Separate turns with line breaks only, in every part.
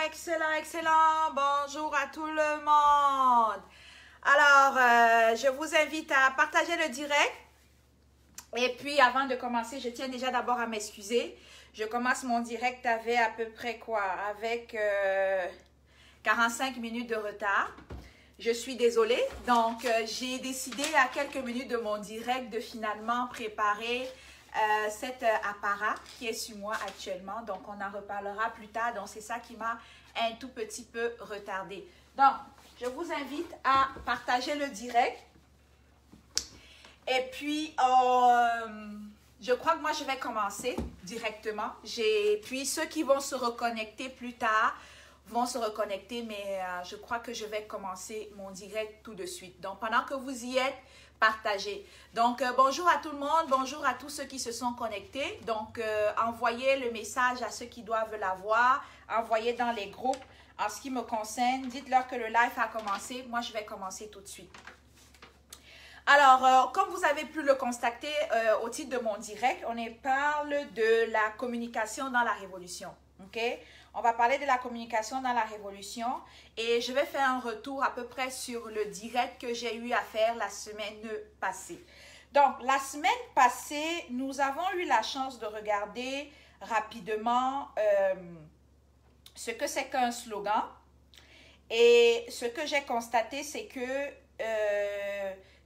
Excellent, excellent. Bonjour à tout le monde. Alors, je vous invite à partager le direct. Et puis, avant de commencer, je tiens déjà d'abord à m'excuser. Je commence mon direct avec à peu près quoi? Avec 45 minutes de retard. Je suis désolée. Donc, j'ai décidé à quelques minutes de mon direct de finalement préparer cet apparat qui est sur moi actuellement. Donc, on en reparlera plus tard. Donc, c'est ça qui m'a un tout petit peu retardé. Donc, je vous invite à partager le direct. Et puis, je crois que moi, je vais commencer directement. Puis, ceux qui vont se reconnecter plus tard vont se reconnecter, mais je crois que je vais commencer mon direct tout de suite. Donc, pendant que vous y êtes, partagez. Donc, bonjour à tout le monde, bonjour à tous ceux qui se sont connectés. Donc, envoyez le message à ceux qui doivent l'avoir, envoyez dans les groupes. En ce qui me concerne, dites-leur que le live a commencé. Moi, je vais commencer tout de suite. Alors, comme vous avez pu le constater au titre de mon direct, on parle de la communication dans la révolution. OK? On va parler de la communication dans la révolution et je vais faire un retour à peu près sur le direct que j'ai eu à faire la semaine passée. Donc, la semaine passée, nous avons eu la chance de regarder rapidement ce que c'est qu'un slogan. Et ce que j'ai constaté, c'est que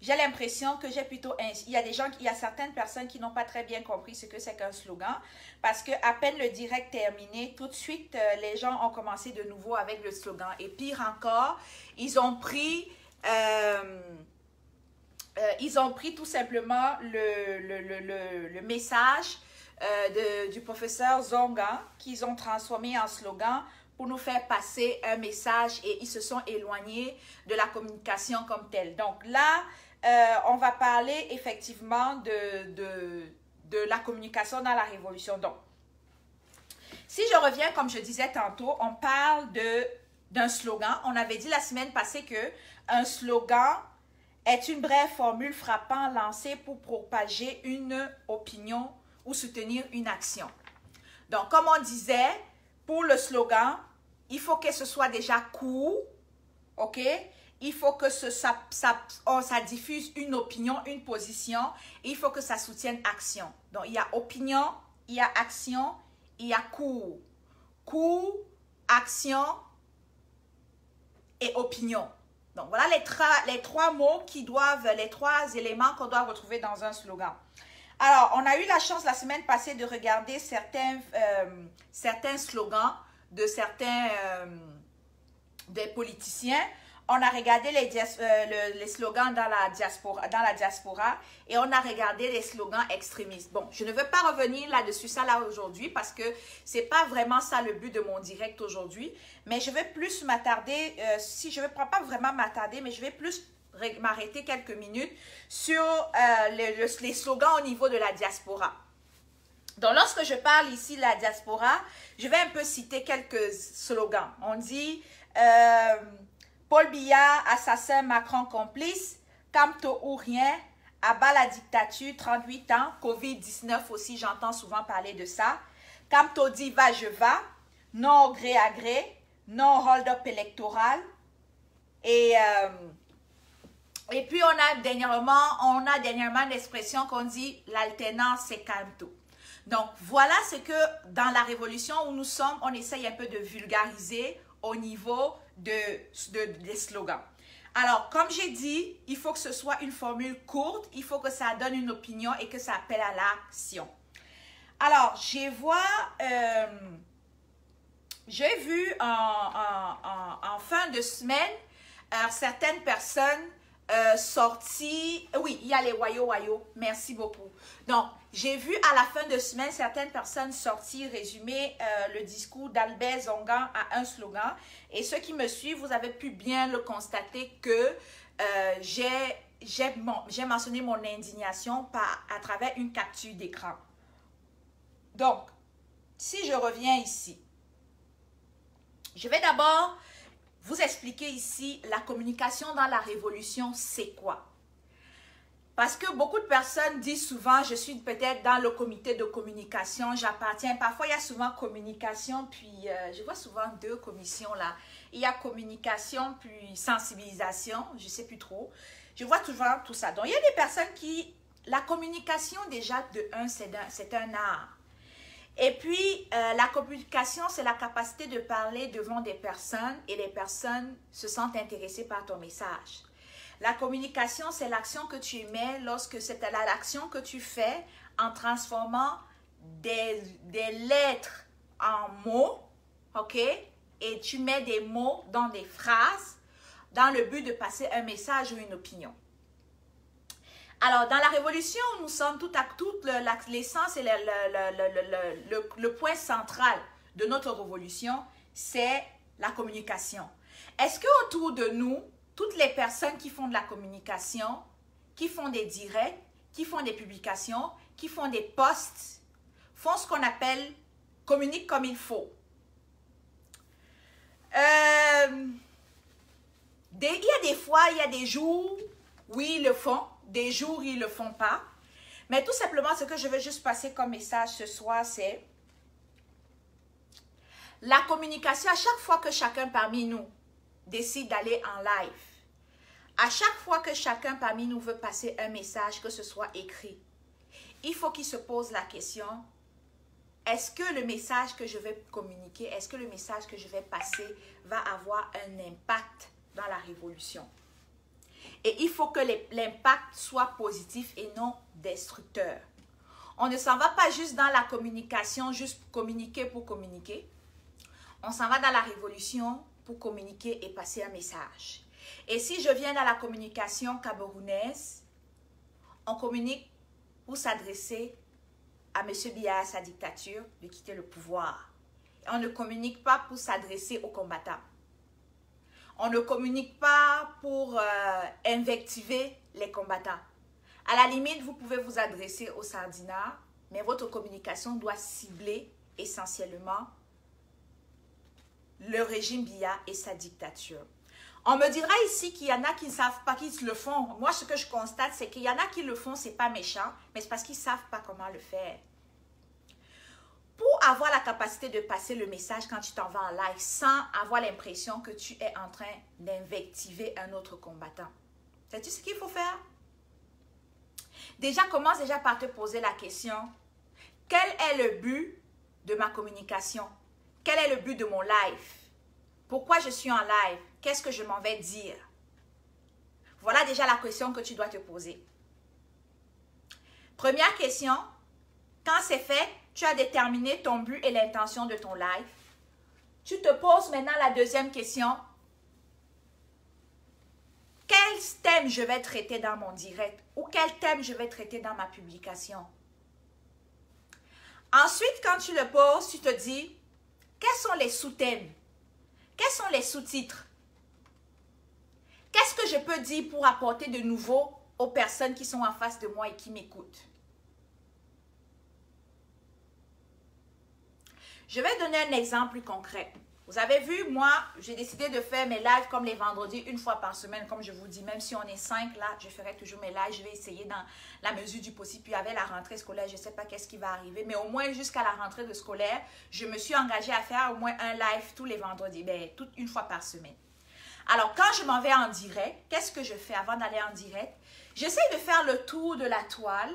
j'ai l'impression que j'ai plutôt... Il y a certaines personnes qui n'ont pas très bien compris ce que c'est qu'un slogan parce que à peine le direct terminé, tout de suite, les gens ont commencé de nouveau avec le slogan. Et pire encore, ils ont pris tout simplement le message du professeur Zonga qu'ils ont transformé en slogan pour nous faire passer un message et ils se sont éloignés de la communication comme telle. Donc là, on va parler effectivement de la communication dans la révolution. Donc, si je reviens, comme je disais tantôt, on parle d'un slogan. On avait dit la semaine passée qu'un slogan est une brève formule frappant lancée pour propager une opinion ou soutenir une action. Donc, comme on disait, pour le slogan, il faut que ce soit déjà court, ok? Il faut que ça diffuse une opinion, une position. Et il faut que ça soutienne action. Donc, il y a opinion, il y a action, il y a court. Court, action, et opinion. Donc, voilà les trois mots qui doivent, les trois éléments qu'on doit retrouver dans un slogan. Alors, on a eu la chance la semaine passée de regarder certains slogans de certains des politiciens. On a regardé les slogans dans la diaspora et on a regardé les slogans extrémistes. Bon, je ne veux pas revenir là-dessus, ça là aujourd'hui, parce que c'est pas vraiment ça le but de mon direct aujourd'hui. Mais je vais plus m'attarder, pas vraiment m'attarder, mais je vais plus m'arrêter quelques minutes sur les slogans au niveau de la diaspora. Donc, lorsque je parle ici de la diaspora, je vais un peu citer quelques slogans. On dit Paul Biya, assassin, Macron complice, Camto ou rien, abat la dictature, 38 ans, Covid-19 aussi, j'entends souvent parler de ça. Camto dit va, je va, non au gré à gré, non hold-up électoral. Et puis, on a dernièrement l'expression qu'on dit l'alternance, c'est Camto. Donc, voilà ce que dans la révolution où nous sommes, on essaye un peu de vulgariser au niveau des slogans. Alors, comme j'ai dit, il faut que ce soit une formule courte, il faut que ça donne une opinion et que ça appelle à l'action. Alors, j'ai vu en fin de semaine certaines personnes sorties. Oui, il y a les wayo, merci beaucoup. Donc, j'ai vu à la fin de semaine certaines personnes sortir résumer le discours d'Albert Zongan à un slogan. Et ceux qui me suivent, vous avez pu bien le constater que j'ai mentionné mon indignation à travers une capture d'écran. Donc, si je reviens ici, je vais d'abord vous expliquer ici la communication dans la révolution, c'est quoi? Parce que beaucoup de personnes disent souvent, je suis peut-être dans le comité de communication, j'appartiens. Parfois, il y a souvent communication, puis je vois souvent deux commissions là. Il y a communication, puis sensibilisation, je ne sais plus trop. Je vois souvent tout ça. Donc, il y a des personnes qui... La communication, déjà, de un, c'est un art. Et puis, la communication, c'est la capacité de parler devant des personnes et les personnes se sentent intéressées par ton message. La communication, c'est l'action que tu mets lorsque c'est l'action que tu fais en transformant des lettres en mots, ok? Et tu mets des mots dans des phrases dans le but de passer un message ou une opinion. Alors, dans la révolution, nous sommes tout à tout, l'essence et le point central de notre révolution, c'est la communication. Est-ce qu'autour de nous, toutes les personnes qui font de la communication, qui font des directs, qui font des publications, qui font des posts, font ce qu'on appelle communiquent comme il faut? Il y a des fois, il y a des jours où ils le font, des jours ils ne le font pas. Mais tout simplement, ce que je veux juste passer comme message ce soir, c'est la communication. À chaque fois que chacun parmi nous décide d'aller en live, à chaque fois que chacun parmi nous veut passer un message, que ce soit écrit, il faut qu'il se pose la question, est-ce que le message que je vais communiquer, est-ce que le message que je vais passer va avoir un impact dans la révolution? Et il faut que l'impact soit positif et non destructeur. On ne s'en va pas juste dans la communication, juste communiquer pour communiquer. On s'en va dans la révolution pour communiquer et passer un message. Et si je viens dans la communication camerounaise, on communique pour s'adresser à M. Biya, à sa dictature, de quitter le pouvoir. Et on ne communique pas pour s'adresser aux combattants. On ne communique pas pour invectiver les combattants. À la limite, vous pouvez vous adresser aux sardinards, mais votre communication doit cibler essentiellement le régime Biya et sa dictature. On me dira ici qu'il y en a qui ne savent pas, qu'ils le font. Moi, ce que je constate, c'est qu'il y en a qui le font, ce n'est pas méchant, mais c'est parce qu'ils ne savent pas comment le faire. Pour avoir la capacité de passer le message quand tu t'en vas en live sans avoir l'impression que tu es en train d'invectiver un autre combattant. Sais-tu ce qu'il faut faire? Déjà, commence déjà par te poser la question, quel est le but de ma communication? Quel est le but de mon live? Pourquoi je suis en live? Qu'est-ce que je m'en vais dire? Voilà déjà la question que tu dois te poser. Première question, quand c'est fait, tu as déterminé ton but et l'intention de ton live. Tu te poses maintenant la deuxième question. Quel thème je vais traiter dans mon direct ou quel thème je vais traiter dans ma publication? Ensuite, quand tu le poses, tu te dis, quels sont les sous-thèmes? Quels sont les sous-titres? Qu'est-ce que je peux dire pour apporter de nouveau aux personnes qui sont en face de moi et qui m'écoutent? Je vais donner un exemple plus concret. Vous avez vu, moi, j'ai décidé de faire mes lives comme les vendredis, une fois par semaine, comme je vous dis. Même si on est 5 là, je ferai toujours mes lives. Je vais essayer dans la mesure du possible. Puis avec la rentrée scolaire, je ne sais pas qu'est-ce qui va arriver. Mais au moins, jusqu'à la rentrée de scolaire, je me suis engagée à faire au moins un live tous les vendredis. Une fois par semaine. Alors, quand je m'en vais en direct, qu'est-ce que je fais avant d'aller en direct? J'essaie de faire le tour de la toile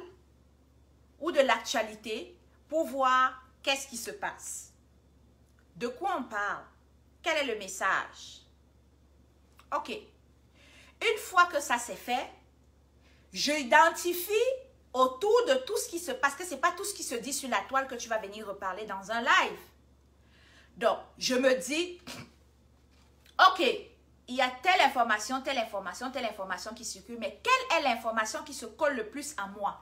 ou de l'actualité pour voir qu'est-ce qui se passe. De quoi on parle? Quel est le message? Ok. Une fois que ça c'est fait, j'identifie autour de tout ce qui se passe, parce que ce n'est pas tout ce qui se dit sur la toile que tu vas venir reparler dans un live. Donc, je me dis, ok, il y a telle information qui circule, mais quelle est l'information qui se colle le plus à moi?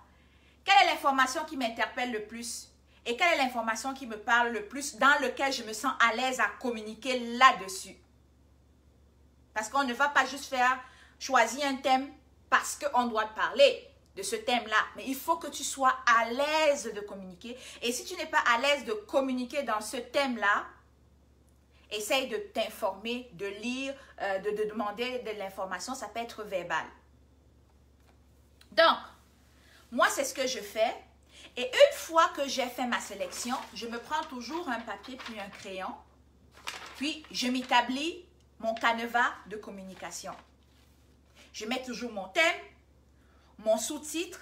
Quelle est l'information qui m'interpelle le plus? Et quelle est l'information qui me parle le plus, dans lequel je me sens à l'aise à communiquer là-dessus? Parce qu'on ne va pas juste choisir un thème parce qu'on doit parler de ce thème-là. Mais il faut que tu sois à l'aise de communiquer. Et si tu n'es pas à l'aise de communiquer dans ce thème-là, essaye de t'informer, de lire, de demander de l'information. Ça peut être verbal. Donc, moi, c'est ce que je fais. Et une fois que j'ai fait ma sélection, je me prends toujours un papier puis un crayon. Puis, je m'établis mon canevas de communication. Je mets toujours mon thème, mon sous-titre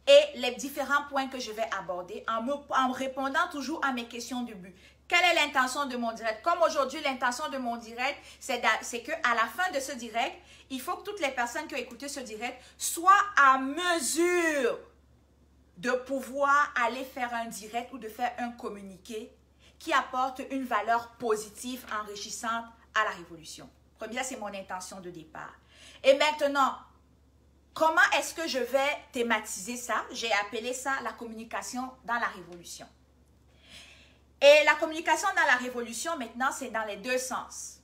et les différents points que je vais aborder en répondant toujours à mes questions de but. Quelle est l'intention de mon direct? Comme aujourd'hui, l'intention de mon direct, c'est qu'à la fin de ce direct, il faut que toutes les personnes qui ont écouté ce direct soient à mesure de pouvoir aller faire un direct ou de faire un communiqué qui apporte une valeur positive, enrichissante à la révolution. Première, c'est mon intention de départ. Et maintenant, comment est-ce que je vais thématiser ça? J'ai appelé ça la communication dans la révolution. Et la communication dans la révolution, maintenant, c'est dans les deux sens.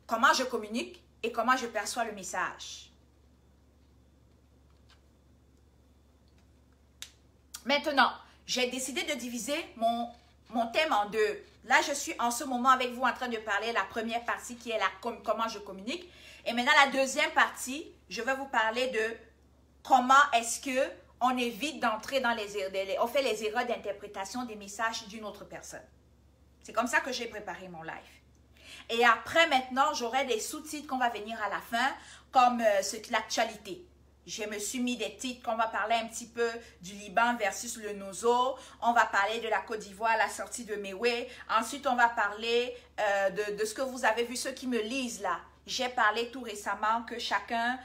Comment je communique et comment je perçois le message. Maintenant, j'ai décidé de diviser mon thème en deux. Là, je suis en ce moment avec vous en train de parler la première partie qui est comment je communique. Et maintenant, la deuxième partie, je vais vous parler de comment est-ce qu'on évite d'entrer dans on fait les erreurs d'interprétation des messages d'une autre personne. C'est comme ça que j'ai préparé mon live. Et après, maintenant, j'aurai des sous-titres qu'on va venir à la fin, comme l'actualité. Je me suis mis des titres qu'on va parler un petit peu du Liban versus le Nozo. On va parler de la Côte d'Ivoire, la sortie de Mewe. Ensuite, on va parler de ce que vous avez vu, ceux qui me lisent là. J'ai parlé tout récemment que chacun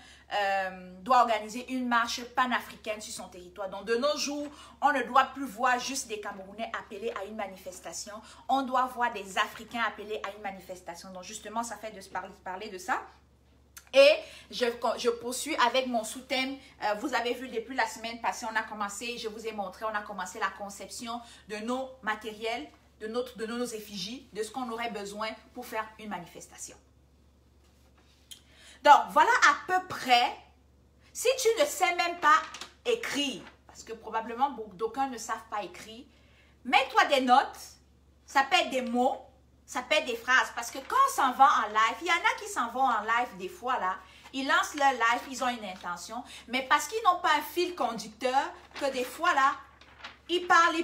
doit organiser une marche panafricaine sur son territoire. Donc, de nos jours, on ne doit plus voir juste des Camerounais appelés à une manifestation. On doit voir des Africains appelés à une manifestation. Donc, justement, ça fait de parler de ça. Et je poursuis avec mon sous-thème. Vous avez vu depuis la semaine passée, on a commencé, je vous ai montré, on a commencé la conception de nos matériels, de nos effigies, de ce qu'on aurait besoin pour faire une manifestation. Donc, voilà à peu près, si tu ne sais même pas écrire, parce que probablement d'aucuns ne savent pas écrire, mets-toi des notes, ça peut être des mots, ça peut être des phrases, parce que quand on s'en va en live, il y en a qui s'en vont en live des fois là, ils lancent leur live, ils ont une intention, mais parce qu'ils n'ont pas un fil conducteur, que des fois là, ils parlent,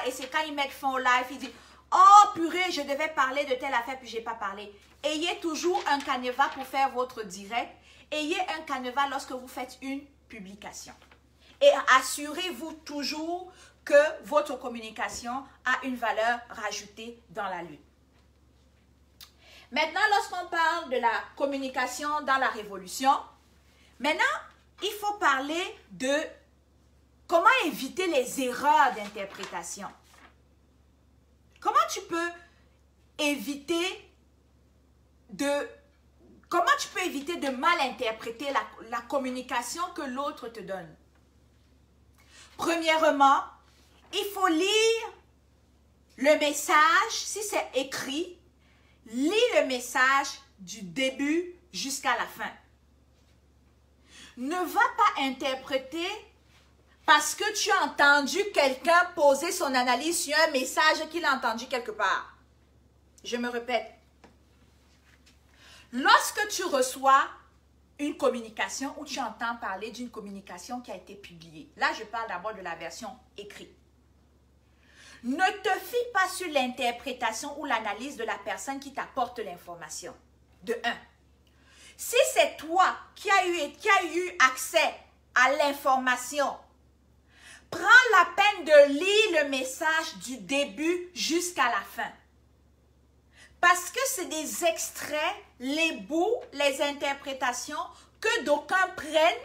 et c'est quand ils mettent fin au live, ils disent « Oh purée, je devais parler de telle affaire, puis je n'ai pas parlé. » Ayez toujours un canevas pour faire votre direct, ayez un canevas lorsque vous faites une publication. Et assurez-vous toujours que votre communication a une valeur rajoutée dans la lutte. Maintenant, lorsqu'on parle de la communication dans la révolution, maintenant, il faut parler de comment éviter les erreurs d'interprétation. Comment tu peux éviter de mal interpréter la communication que l'autre te donne? Premièrement, il faut lire le message, si c'est écrit, lis le message du début jusqu'à la fin. Ne va pas interpréter parce que tu as entendu quelqu'un poser son analyse sur un message qu'il a entendu quelque part. Je me répète. Lorsque tu reçois une communication ou tu entends parler d'une communication qui a été publiée, là je parle d'abord de la version écrite. Ne te fie pas sur l'interprétation ou l'analyse de la personne qui t'apporte l'information. De un. Si c'est toi qui as eu accès à l'information, prends la peine de lire le message du début jusqu'à la fin. Parce que c'est des extraits, les bouts, les interprétations que d'aucuns prennent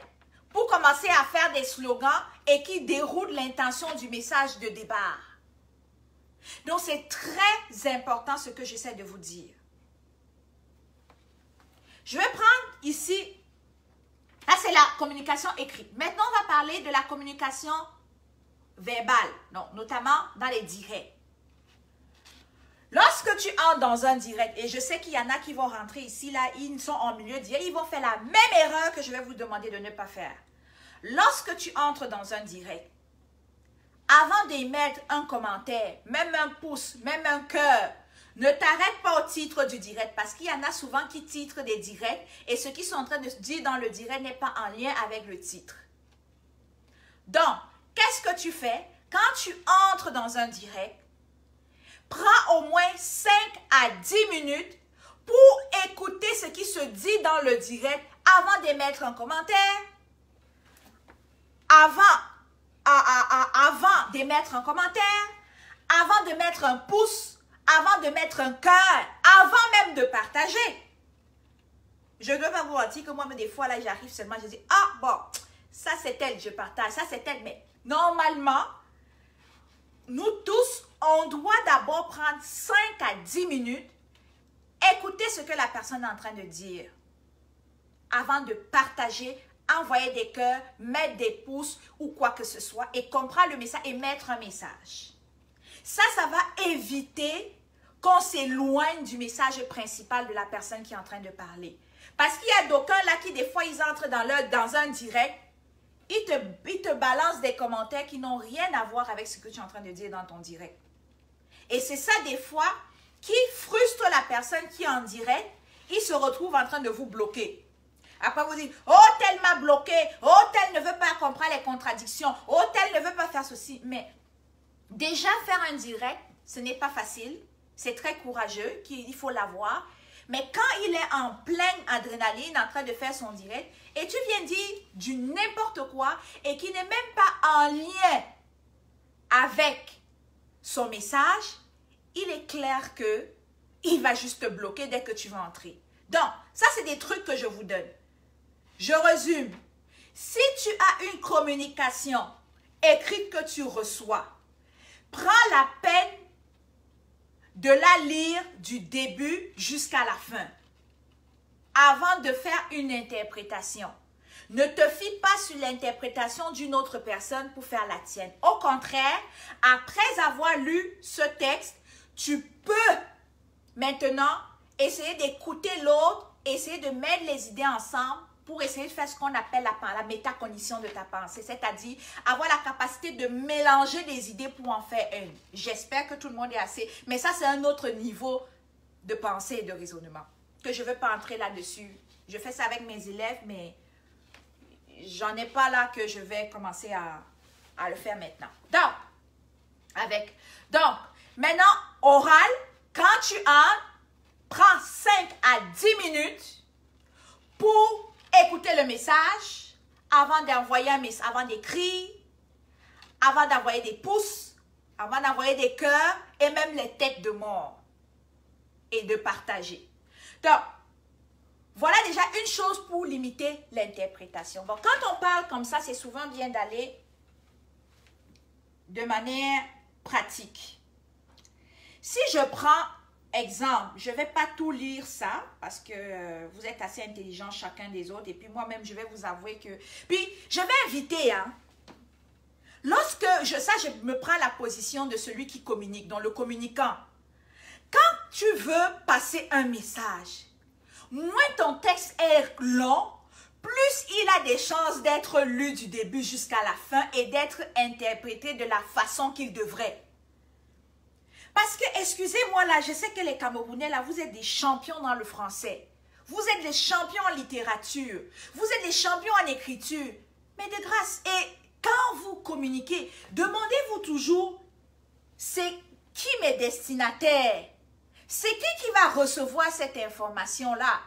pour commencer à faire des slogans et qui déroulent l'intention du message de départ. Donc, c'est très important ce que j'essaie de vous dire. Je vais prendre ici, là c'est la communication écrite. Maintenant, on va parler de la communication verbale, donc, notamment dans les directs. Lorsque tu entres dans un direct, et je sais qu'il y en a qui vont rentrer ici, là, ils sont en milieu direct, ils vont faire la même erreur que je vais vous demander de ne pas faire. Lorsque tu entres dans un direct, avant d'émettre un commentaire, même un pouce, même un cœur, ne t'arrête pas au titre du direct parce qu'il y en a souvent qui titrent des directs et ce qu'ils sont en train de se dire dans le direct n'est pas en lien avec le titre. Donc, qu'est-ce que tu fais? Quand tu entres dans un direct, prends au moins 5 à 10 minutes pour écouter ce qui se dit dans le direct avant d'émettre un commentaire, avant d'émettre un commentaire, avant de mettre un pouce, avant de mettre un cœur, avant même de partager. Je ne veux pas vous mentir que moi, des fois, là, j'arrive seulement, je dis, ah bon, ça c'est elle, je partage, ça c'est elle. Mais normalement, nous tous, on doit d'abord prendre 5 à 10 minutes, écouter ce que la personne est en train de dire, avant de partager, envoyer des cœurs, mettre des pouces ou quoi que ce soit et comprendre le message et mettre un message. Ça va éviter qu'on s'éloigne du message principal de la personne qui est en train de parler. Parce qu'il y a d'aucuns là qui, des fois, ils entrent dans un direct, ils te balancent des commentaires qui n'ont rien à voir avec ce que tu es en train de dire dans ton direct. Et c'est ça, des fois, qui frustre la personne qui est en direct, il se retrouve en train de vous bloquer. Après, vous dites, oh, tel m'a bloqué, oh, tel ne veut pas comprendre les contradictions, oh, tel ne veut pas faire ceci. Mais déjà, faire un direct, ce n'est pas facile, c'est très courageux, il faut l'avoir. Mais quand il est en pleine adrénaline, en train de faire son direct, et tu viens dire du n'importe quoi, et qui n'est même pas en lien avec son message, il est clair que il va juste te bloquer dès que tu vas entrer. Donc, ça, c'est des trucs que je vous donne. Je résume. Si tu as une communication écrite que tu reçois, prends la peine de la lire du début jusqu'à la fin, avant de faire une interprétation. Ne te fie pas sur l'interprétation d'une autre personne pour faire la tienne. Au contraire, après avoir lu ce texte, tu peux maintenant essayer d'écouter l'autre, essayer de mettre les idées ensemble pour essayer de faire ce qu'on appelle la métacognition de ta pensée, c'est-à-dire avoir la capacité de mélanger les idées pour en faire une. J'espère que tout le monde est assez, mais ça c'est un autre niveau de pensée et de raisonnement, que je ne veux pas entrer là-dessus. Je fais ça avec mes élèves, mais j'en ai pas là que je vais commencer à le faire maintenant. Donc, maintenant, oral, quand tu entres, prends 5 à 10 minutes pour écouter le message avant d'envoyer un message, avant d'écrire, avant d'envoyer des pouces, avant d'envoyer des cœurs et même les têtes de mort et de partager. Donc, voilà déjà une chose pour limiter l'interprétation. Bon, quand on parle comme ça, c'est souvent bien d'aller de manière pratique. Si je prends exemple, je ne vais pas tout lire ça parce que vous êtes assez intelligents chacun des autres et puis moi-même, je vais vous avouer que... Puis, je vais inviter, hein, lorsque je me prends la position de celui qui communique, donc le communicant. Quand tu veux passer un message, moins ton texte est long, plus il a des chances d'être lu du début jusqu'à la fin et d'être interprété de la façon qu'il devrait. Parce que, excusez-moi là, je sais que les Camerounais là, vous êtes des champions dans le français. Vous êtes des champions en littérature. Vous êtes des champions en écriture. Mais de grâce, et quand vous communiquez, demandez-vous toujours, c'est qui mes destinataires? C'est qui va recevoir cette information-là?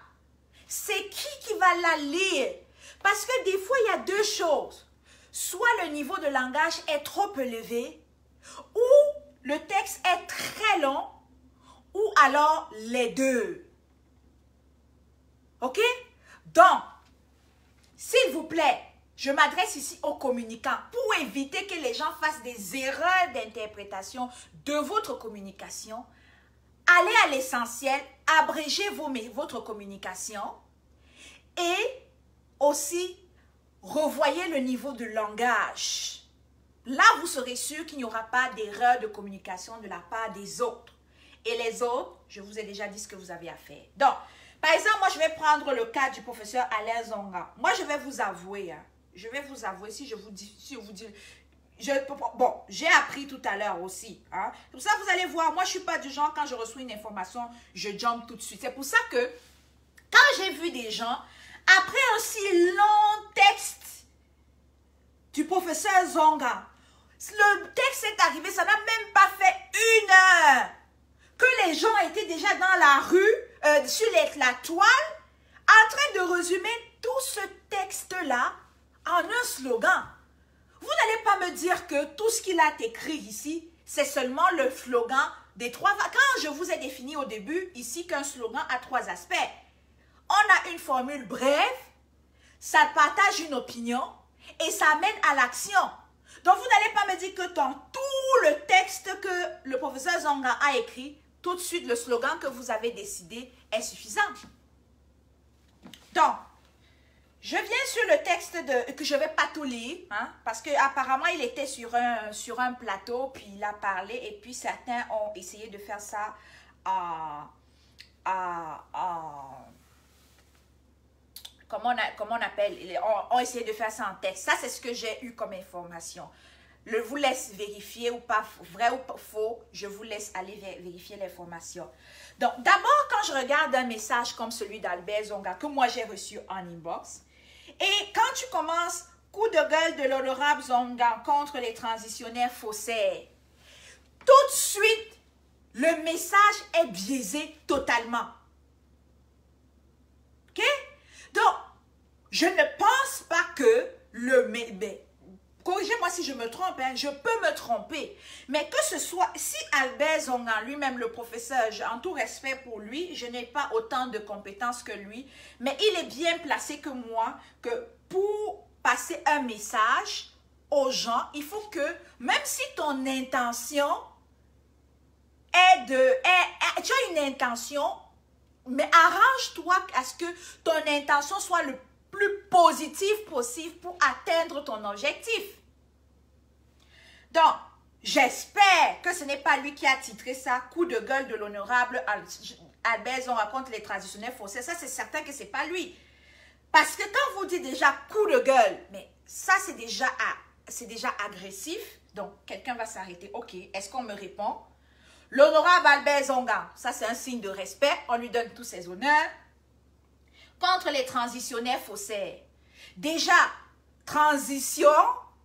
C'est qui va la lire? Parce que des fois, il y a deux choses. Soit le niveau de langage est trop élevé, ou le texte est très long, ou alors les deux. OK? Donc, s'il vous plaît, je m'adresse ici aux communicants pour éviter que les gens fassent des erreurs d'interprétation de votre communication. Allez à l'essentiel, abrégez votre communication et aussi revoyez le niveau de langage. Là, vous serez sûr qu'il n'y aura pas d'erreur de communication de la part des autres. Et les autres, je vous ai déjà dit ce que vous avez à faire. Donc, par exemple, moi, je vais prendre le cas du professeur Alain Zonga. Moi, je vais vous avouer, hein, si je vous dis, bon, j'ai appris tout à l'heure aussi. Hein. Comme ça, vous allez voir, moi, je ne suis pas du genre, quand je reçois une information, je jump tout de suite. C'est pour ça que, quand j'ai vu des gens, après un si long texte du professeur Zonga, le texte est arrivé, ça n'a même pas fait 1 heure que les gens étaient déjà dans la rue, sur la toile, en train de résumer tout ce texte-là en un slogan. Vous n'allez pas me dire que tout ce qu'il a écrit ici, c'est seulement le slogan des 3... Quand je vous ai défini au début, ici, qu'un slogan a 3 aspects. On a une formule brève, ça partage une opinion et ça amène à l'action. Donc, vous n'allez pas me dire que dans tout le texte que le professeur Zonga a écrit, tout de suite, le slogan que vous avez décidé est suffisant. Donc, je viens sur le texte que je ne vais pas tout lire, hein, parce qu'apparemment, il était sur un plateau, puis il a parlé, et puis certains ont essayé de faire ça comment on appelle, ont essayé de faire ça en texte. Ça, c'est ce que j'ai eu comme information. Je vous laisse vérifier ou pas, vrai ou faux, je vous laisse aller vérifier l'information. Donc, d'abord, quand je regarde un message comme celui d'Albert Zonga, que moi j'ai reçu en inbox, et quand tu commences, coup de gueule de l'honorable Zonga contre les transitionnaires faussaires, tout de suite, le message est biaisé totalement. OK? Donc, je ne pense pas que corrigez-moi si je me trompe, hein, je peux me tromper, mais que ce soit, si Albert Zonga lui-même, le professeur, en tout respect pour lui, je n'ai pas autant de compétences que lui, mais il est bien placé que moi, que pour passer un message aux gens, il faut que, même si ton intention tu as une intention, mais arrange-toi à ce que ton intention soit le plus positive possible pour atteindre ton objectif. Donc, j'espère que ce n'est pas lui qui a titré ça, coup de gueule de l'honorable Albert Zonga contre les traditionnels faussaires. Ça, c'est certain que ce n'est pas lui. Parce que quand vous dites déjà coup de gueule, mais ça, c'est déjà agressif. Donc, quelqu'un va s'arrêter. OK, est-ce qu'on me répond? L'honorable Albert Zonga, ça, c'est un signe de respect. On lui donne tous ses honneurs. Contre les transitionnaires faussaires. Déjà, transition,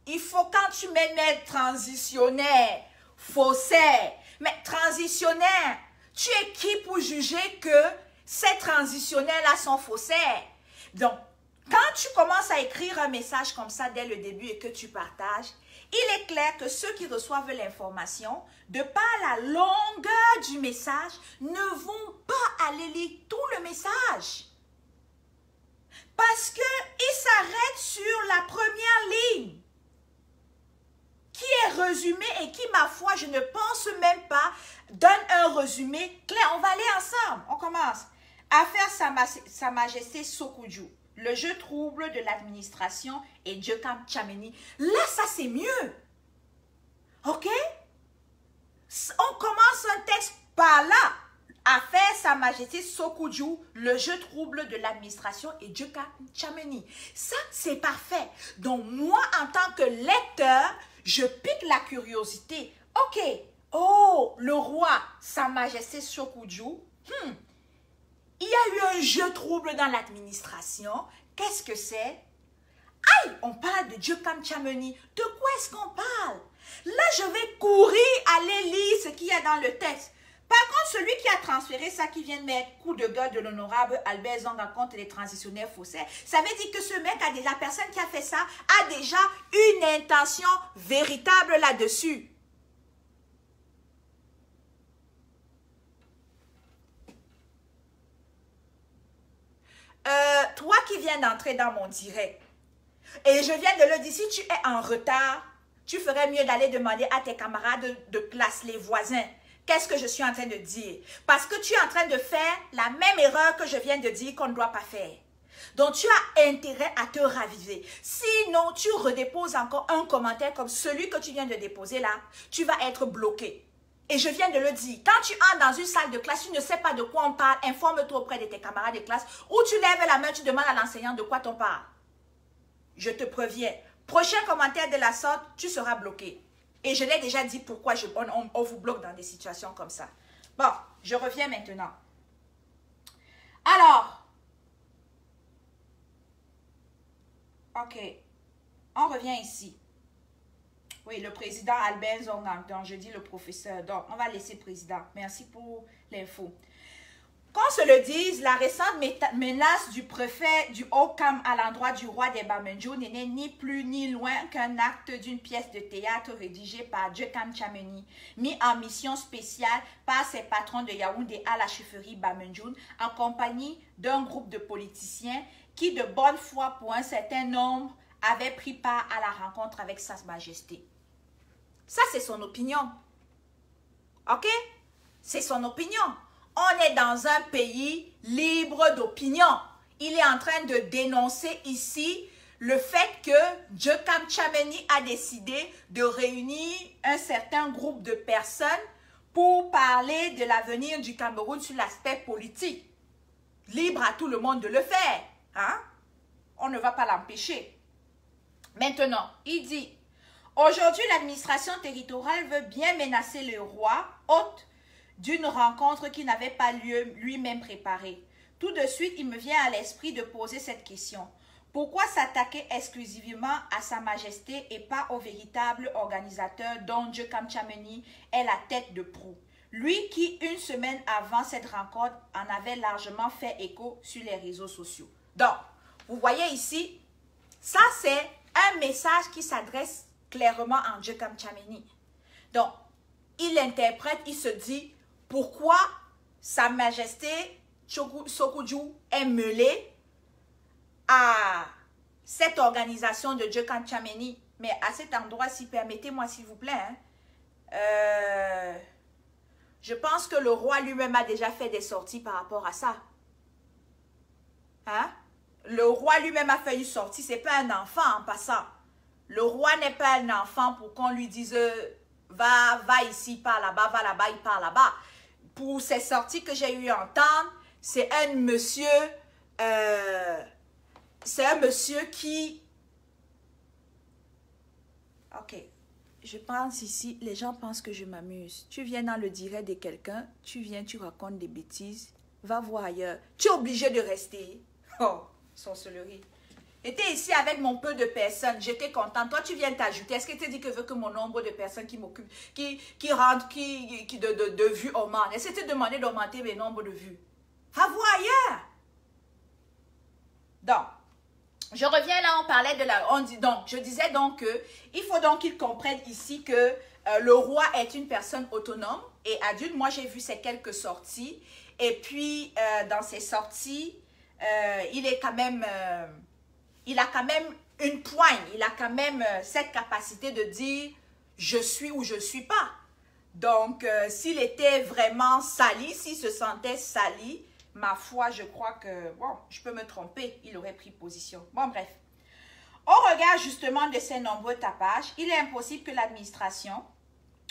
il faut quand tu mets transitionnaire, faussaire, mais transitionnaire, tu es qui pour juger que ces transitionnaires-là sont faussaires? Donc, quand tu commences à écrire un message comme ça dès le début et que tu partages, Il est clair que ceux qui reçoivent l'information, de par la longueur du message, ne vont pas aller lire tout le message. Parce qu'il s'arrête sur la première ligne, qui est résumée et qui, ma foi, je ne pense même pas, donne un résumé clair. On va aller ensemble. On commence. Affaire Sa Majesté Sokudju, le jeu trouble de l'administration et Djekam Tchameni. Là, ça c'est mieux. Ok? On commence un texte par là. Affaire Sa Majesté Sokudju, le jeu trouble de l'administration et Djekam Tchameni. Ça, c'est parfait. Donc, moi, en tant que lecteur, je pique la curiosité. Ok. Oh, le roi, Sa Majesté Sokudju. Il y a eu un jeu trouble dans l'administration. Qu'est-ce que c'est? Aïe, on parle de Djekam Tchameni. De quoi est-ce qu'on parle? Là, je vais courir aller lire ce qu'il y a dans le texte. Par contre, celui qui a transféré ça, qui vient de mettre coup de gueule de l'honorable Albert Zonga contre les transitionnaires faussaires, ça veut dire que ce mec la personne qui a fait ça, a déjà une intention véritable là-dessus. Toi qui viens d'entrer dans mon direct, et je viens de le dire, si tu es en retard, tu ferais mieux d'aller demander à tes camarades de classe, les voisins, qu'est-ce que je suis en train de dire? Parce que tu es en train de faire la même erreur que je viens de dire qu'on ne doit pas faire. Donc, tu as intérêt à te raviver. Sinon, tu redéposes encore un commentaire comme celui que tu viens de déposer là, tu vas être bloqué. Et je viens de le dire, quand tu entres dans une salle de classe, tu ne sais pas de quoi on parle, informe-toi auprès de tes camarades de classe, ou tu lèves la main, tu demandes à l'enseignant de quoi on parle. Je te préviens, prochain commentaire de la sorte, tu seras bloqué. Et je l'ai déjà dit pourquoi on vous bloque dans des situations comme ça. Bon, je reviens maintenant. Alors, ok, on revient ici. Oui, le président Albert Zongang, donc je dis le professeur. Donc, on va laisser président. Merci pour l'info. Qu'on se le dise, la récente menace du préfet du Haut-Kam à l'endroit du roi des Bamenjo n'est ni plus ni loin qu'un acte d'une pièce de théâtre rédigée par Djekam Tchameni, mis en mission spéciale par ses patrons de Yaoundé à la chefferie Bamenjoun, en compagnie d'un groupe de politiciens qui, de bonne foi pour un certain nombre, avaient pris part à la rencontre avec Sa Majesté. Ça, c'est son opinion. Ok? C'est son opinion. On est dans un pays libre d'opinion. Il est en train de dénoncer ici le fait que Djekam Tchameni a décidé de réunir un certain groupe de personnes pour parler de l'avenir du Cameroun sur l'aspect politique. Libre à tout le monde de le faire. Hein? On ne va pas l'empêcher. Maintenant, il dit... Aujourd'hui, l'administration territoriale veut bien menacer le roi, hôte d'une rencontre qui n'avait pas lieu lui-même préparée. Tout de suite, il me vient à l'esprit de poser cette question. Pourquoi s'attaquer exclusivement à Sa Majesté et pas au véritable organisateur dont Djekam Tchameni est la tête de proue? Lui qui, une semaine avant cette rencontre, en avait largement fait écho sur les réseaux sociaux. Donc, vous voyez ici, ça c'est un message qui s'adresse clairement en Djekam Tchameni. Donc, il interprète, il se dit, pourquoi Sa Majesté Sokudju est mêlée à cette organisation de Djekam Tchameni. Mais à cet endroit-ci, permettez-moi s'il vous plaît, je pense que le roi lui-même a déjà fait des sorties par rapport à ça. Hein? Le roi lui-même a fait une sortie, c'est pas un enfant en passant. Le roi n'est pas un enfant pour qu'on lui dise va ici, par là-bas, va là-bas, il part là-bas. Pour ces sorties que j'ai eu à entendre, c'est un monsieur qui... Ok, je pense ici, les gens pensent que je m'amuse. Tu viens dans le direct de quelqu'un, tu viens, tu racontes des bêtises, va voir ailleurs. Tu es obligé de rester. Oh, sorcellerie. J'étais ici avec mon peu de personnes, j'étais contente. Toi, tu viens t'ajouter. Est-ce que tu dis que je veux que mon nombre de personnes qui m'occupent, qui rentrent, de vues augmente? Est-ce que tu demandé d'augmenter mes nombres de vues? Va voir ailleurs. Donc, je reviens là, on parlait de la... je disais donc qu'il faut donc qu'ils comprennent ici que le roi est une personne autonome et adulte. Moi, j'ai vu ces quelques sorties. Et puis, dans ces sorties, il a quand même une poigne. Il a quand même cette capacité de dire « je suis ou je ne suis pas ». Donc, s'il était vraiment sali, s'il se sentait sali, ma foi, je crois que, bon, je peux me tromper, il aurait pris position. Bon, bref. Au regard justement de ces nombreux tapages, il est impossible que l'administration,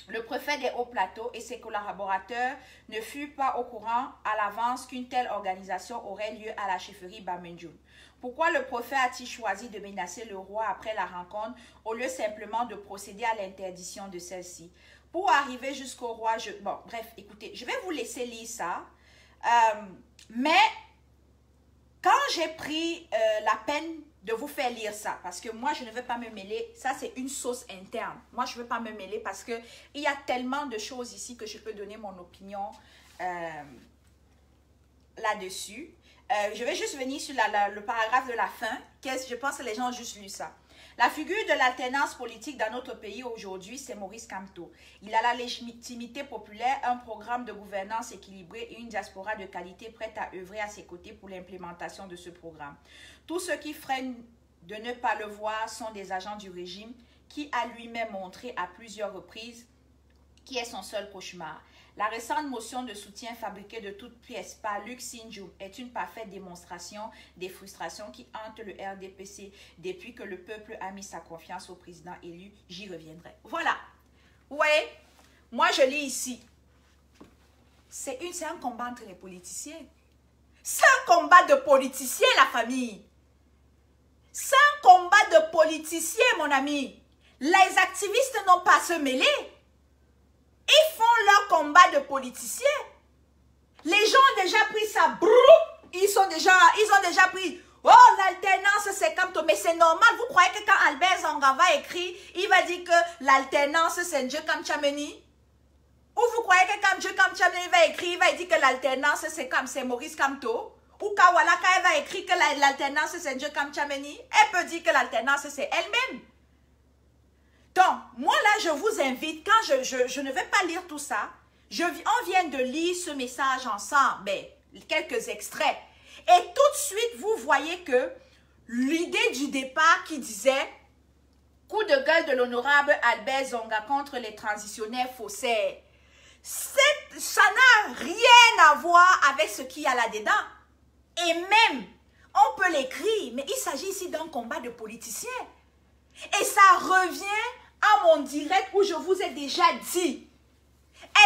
le préfet des Hauts-Plateaux et ses collaborateurs ne furent pas au courant à l'avance qu'une telle organisation aurait lieu à la chefferie Bamendjoun. Pourquoi le préfet a-t-il choisi de menacer le roi après la rencontre au lieu simplement de procéder à l'interdiction de celle-ci? Pour arriver jusqu'au roi, bon, bref, écoutez, je vais vous laisser lire ça. Mais quand j'ai pris la peine de vous faire lire ça, parce que moi, je ne veux pas me mêler, ça c'est une sauce interne. Moi, je ne veux pas me mêler parce qu'il y a tellement de choses ici que je peux donner mon opinion là-dessus. Je vais juste venir sur le paragraphe de la fin. Je pense que les gens ont juste lu ça. La figure de l'alternance politique dans notre pays aujourd'hui, c'est Maurice Kamto. Il a la légitimité populaire, un programme de gouvernance équilibré et une diaspora de qualité prête à œuvrer à ses côtés pour l'implémentation de ce programme. Tous ceux qui freinent de ne pas le voir sont des agents du régime qui a lui-même montré à plusieurs reprises qui est son seul cauchemar. La récente motion de soutien fabriquée de toutes pièces par Luc Sinjou est une parfaite démonstration des frustrations qui hantent le RDPC depuis que le peuple a mis sa confiance au président élu. J'y reviendrai. Voilà. Oui, moi je lis ici. C'est un combat entre les politiciens. C'est un combat de politiciens, la famille. C'est un combat de politiciens, mon ami. Les activistes n'ont pas à se mêler. Ils font leur combat de politiciens. Les gens ont déjà pris ça. Ils ont déjà pris. Oh, l'alternance, c'est comme toi. Mais c'est normal. Vous croyez que quand Albert Zanga va écrire, il va dire que l'alternance, c'est Dieu comme Tchameni? Ou vous croyez que quand Dieu comme Tchameni va écrire, il va dire que l'alternance, c'est Maurice Kamto? Ou Kawala, quand elle va écrire que l'alternance, c'est Dieu comme Tchameni, elle peut dire que l'alternance, c'est elle-même. Donc, moi là, je vous invite, quand je ne vais pas lire tout ça, on vient de lire ce message ensemble, quelques extraits. Et tout de suite, vous voyez que l'idée du départ qui disait « Coup de gueule de l'honorable Albert Zonga contre les transitionnaires faussaires », ça n'a rien à voir avec ce qu'il y a là-dedans. Et même, on peut l'écrire, mais il s'agit ici d'un combat de politiciens. Et ça revient à mon direct où je vous ai déjà dit.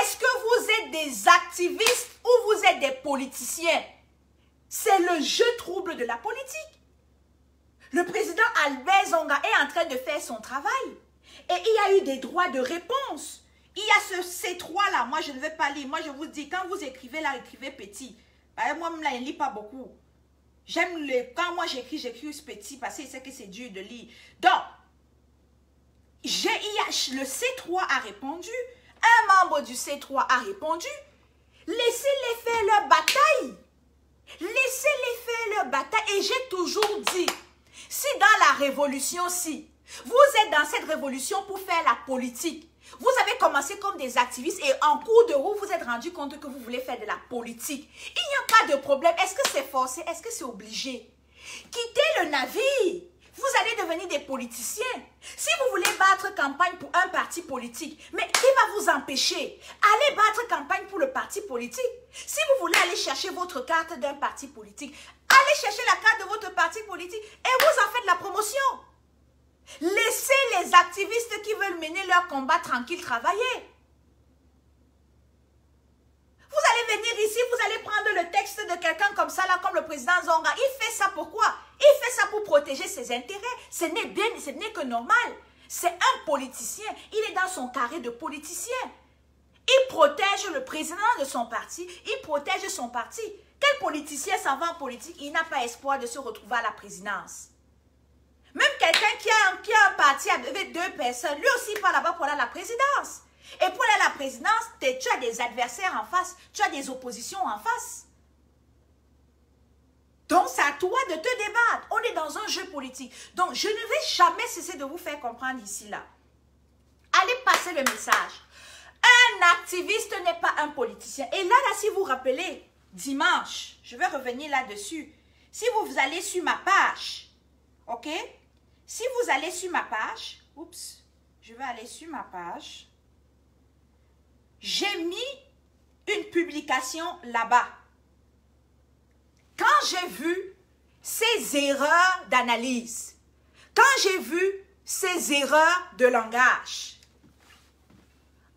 Est-ce que vous êtes des activistes ou vous êtes des politiciens? C'est le jeu trouble de la politique. Le président Albert Zonga est en train de faire son travail. Et il y a eu des droits de réponse. Il y a ce C3 là, moi je ne vais pas lire. Moi je vous dis, quand vous écrivez là, écrivez petit. Moi-même là, je ne lis pas beaucoup. Quand moi j'écris petit parce que je sais que c'est dur de lire. Donc, le C3 a répondu, un membre du C3 a répondu, laissez-les faire leur bataille. Laissez-les faire leur bataille. Et j'ai toujours dit, si dans la révolution, si vous êtes dans cette révolution pour faire la politique, vous avez commencé comme des activistes et en cours de route, vous êtes rendu compte que vous voulez faire de la politique. Il n'y a pas de problème. Est-ce que c'est forcé? Est-ce que c'est obligé? Quittez le navire. Vous allez devenir des politiciens. Si vous voulez battre campagne pour un parti politique, mais qui va vous empêcher? Allez battre campagne pour le parti politique. Si vous voulez aller chercher votre carte d'un parti politique, allez chercher la carte de votre parti politique et vous en faites la promotion. Laissez les activistes qui veulent mener leur combat tranquille travailler. Vous allez venir ici, vous allez prendre le texte de quelqu'un comme ça, là, comme le président Zonga. Il fait ça pourquoi? Il fait ça pour protéger ses intérêts. Ce n'est que normal. C'est un politicien. Il est dans son carré de politicien. Il protège le président de son parti. Il protège son parti. Quel politicien s'en va en politique? Il n'a pas espoir de se retrouver à la présidence. Même quelqu'un qui a un parti avec 2 personnes, lui aussi part là-bas pour aller à la présidence. Et pour aller à la présidence, tu as des adversaires en face, tu as des oppositions en face. Donc ça à toi de te débattre. On est dans un jeu politique. Donc, je ne vais jamais cesser de vous faire comprendre ici, là. Allez passer le message. Un activiste n'est pas un politicien. Et là, si vous vous rappelez, dimanche, je vais revenir là-dessus. Si vous allez sur ma page, ok? Si vous allez sur ma page, oups, je vais aller sur ma page. J'ai mis une publication là-bas. Quand j'ai vu ces erreurs d'analyse, quand j'ai vu ces erreurs de langage,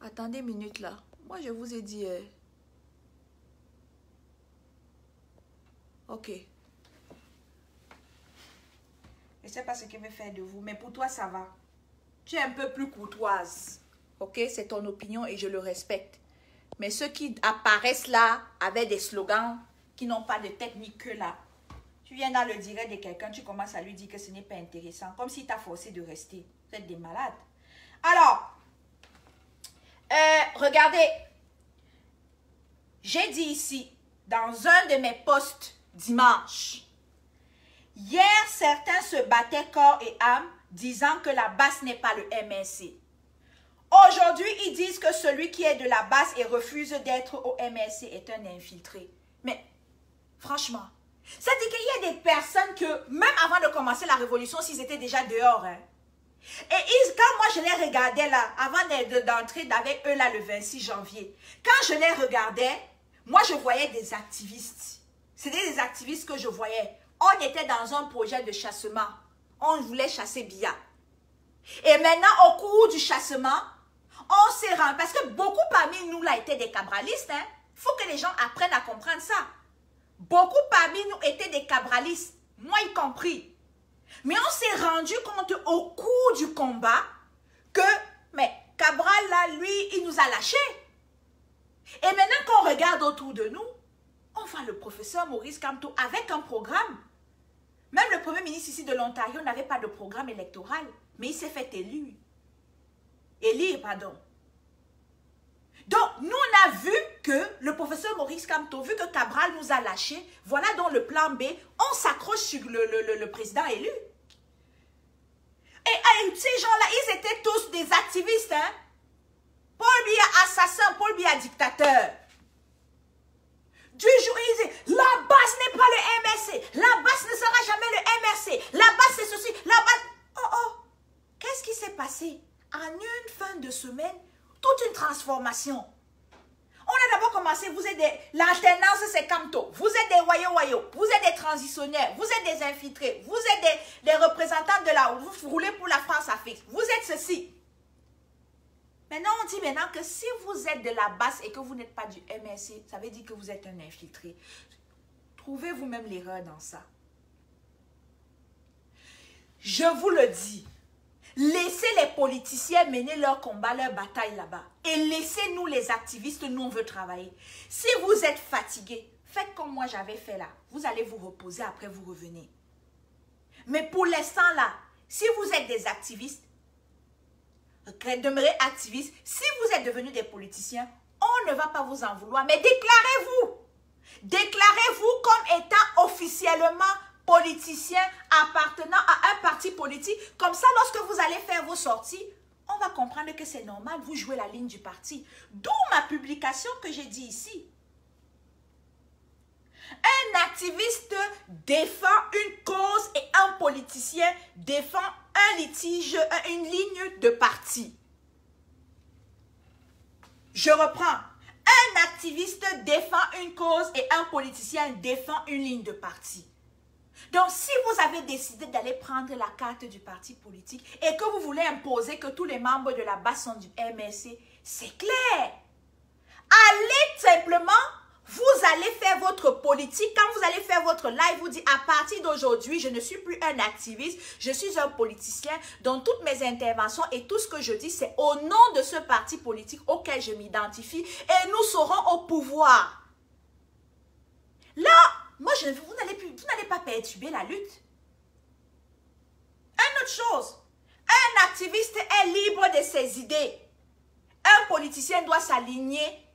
attendez une minute là, moi je vous ai dit, ok, je ne sais pas ce qu'il veut faire de vous, mais pour toi ça va, tu es un peu plus courtoise, ok, c'est ton opinion et je le respecte, mais ceux qui apparaissent là avec des slogans qui n'ont pas de tête ni queue là, tu viens dans le direct de quelqu'un, tu commences à lui dire que ce n'est pas intéressant, comme s'il t'a forcé de rester. Vous êtes des malades. Alors, regardez, j'ai dit ici, dans un de mes posts dimanche, hier, certains se battaient corps et âme, disant que la BAS n'est pas le MRC. Aujourd'hui, ils disent que celui qui est de la BAS et refuse d'être au MRC est un infiltré. Mais, franchement, ça dit qu'il y a des personnes que, même avant de commencer la révolution, s'ils étaient déjà dehors, hein. Et quand moi je les regardais là, avant d'entrer avec eux là le 26 janvier, quand je les regardais, moi je voyais des activistes. C'était des activistes que je voyais. On était dans un projet de chassement. On voulait chasser Biya. Et maintenant, au cours du chassement, on s'est rendu, parce que beaucoup parmi nous là étaient des cabralistes, hein. Il faut que les gens apprennent à comprendre ça. Beaucoup parmi nous étaient des cabralistes, moi y compris. Mais on s'est rendu compte au cours du combat que, mais Cabral là, lui, il nous a lâchés. Et maintenant qu'on regarde autour de nous, on voit le professeur Maurice Kamto avec un programme. Même le premier ministre ici de l'Ontario n'avait pas de programme électoral, mais il s'est fait élire. Élire, pardon. Donc, nous, on a vu que le professeur Maurice Kamto, vu que Cabral nous a lâchés, voilà donc le plan B, on s'accroche sur le président élu. Et ces gens-là, ils étaient tous des activistes, hein. Paul Biya assassin, Paul Biya dictateur. Du jour, ils disaient, la BAS n'est pas le MRC, la BAS ne sera jamais le MRC, la BAS c'est ceci, la BAS... Oh, qu'est-ce qui s'est passé? En une fin de semaine, toute une transformation. On a d'abord commencé, vous êtes des... L'alternance, c'est Kamto. Vous êtes des wayo-wayo. Vous êtes des transitionnaires. Vous êtes des infiltrés. Vous êtes des représentants de la... Vous roulez pour la France-Afrique. Vous êtes ceci. Maintenant, on dit maintenant que si vous êtes de la BAS et que vous n'êtes pas du MRC, ça veut dire que vous êtes un infiltré. Trouvez vous-même l'erreur dans ça. Je vous le dis. Laissez les politiciens mener leur combat, leur bataille là-bas. Et laissez-nous les activistes, nous on veut travailler. Si vous êtes fatigué, faites comme moi j'avais fait là. Vous allez vous reposer, après vous revenez. Mais pour l'instant là, si vous êtes des activistes, demeurez activistes. Si vous êtes devenus des politiciens, on ne va pas vous en vouloir. Mais déclarez-vous. Déclarez-vous comme étant officiellement politicien appartenant à un parti politique. Comme ça, lorsque vous allez faire vos sorties, on va comprendre que c'est normal, vous jouez la ligne du parti. D'où ma publication que j'ai dit ici. Un activiste défend une cause et un politicien défend un litige, une ligne de parti. Je reprends. Un activiste défend une cause et un politicien défend une ligne de parti. Donc, si vous avez décidé d'aller prendre la carte du parti politique et que vous voulez imposer que tous les membres de la BAS sont du MRC, c'est clair. Allez simplement, vous allez faire votre politique. Quand vous allez faire votre live, vous dites à partir d'aujourd'hui, je ne suis plus un activiste, je suis un politicien dont toutes mes interventions et tout ce que je dis, c'est au nom de ce parti politique auquel je m'identifie et nous serons au pouvoir. Là, moi, vous n'allez pas perturber la lutte. Une autre chose, un activiste est libre de ses idées. Un politicien doit s'aligner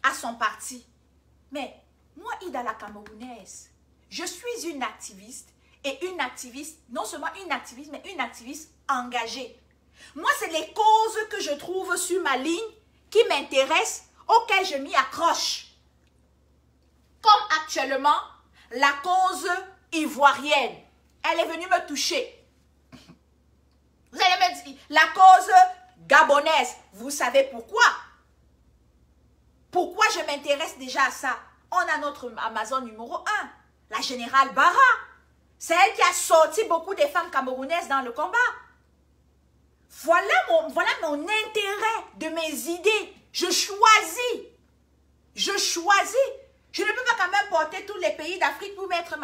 à son parti. Mais moi, Ida la Camerounaise, Je suis une activiste et une activiste, non seulement une activiste, mais une activiste engagée. Moi, c'est les causes que je trouve sur ma ligne qui m'intéressent, auxquelles je m'y accroche. Comme actuellement, la cause ivoirienne. Elle est venue me toucher. Vous allez me dire, la cause gabonaise. Vous savez pourquoi? Pourquoi je m'intéresse déjà à ça? On a notre Amazon numéro 1, la générale Barra. C'est elle qui a sorti beaucoup de femmes camerounaises dans le combat. Voilà mon intérêt de mes idées. Je choisis. Je choisis. Je ne peux pas quand même porter tous les pays d'Afrique pour mettre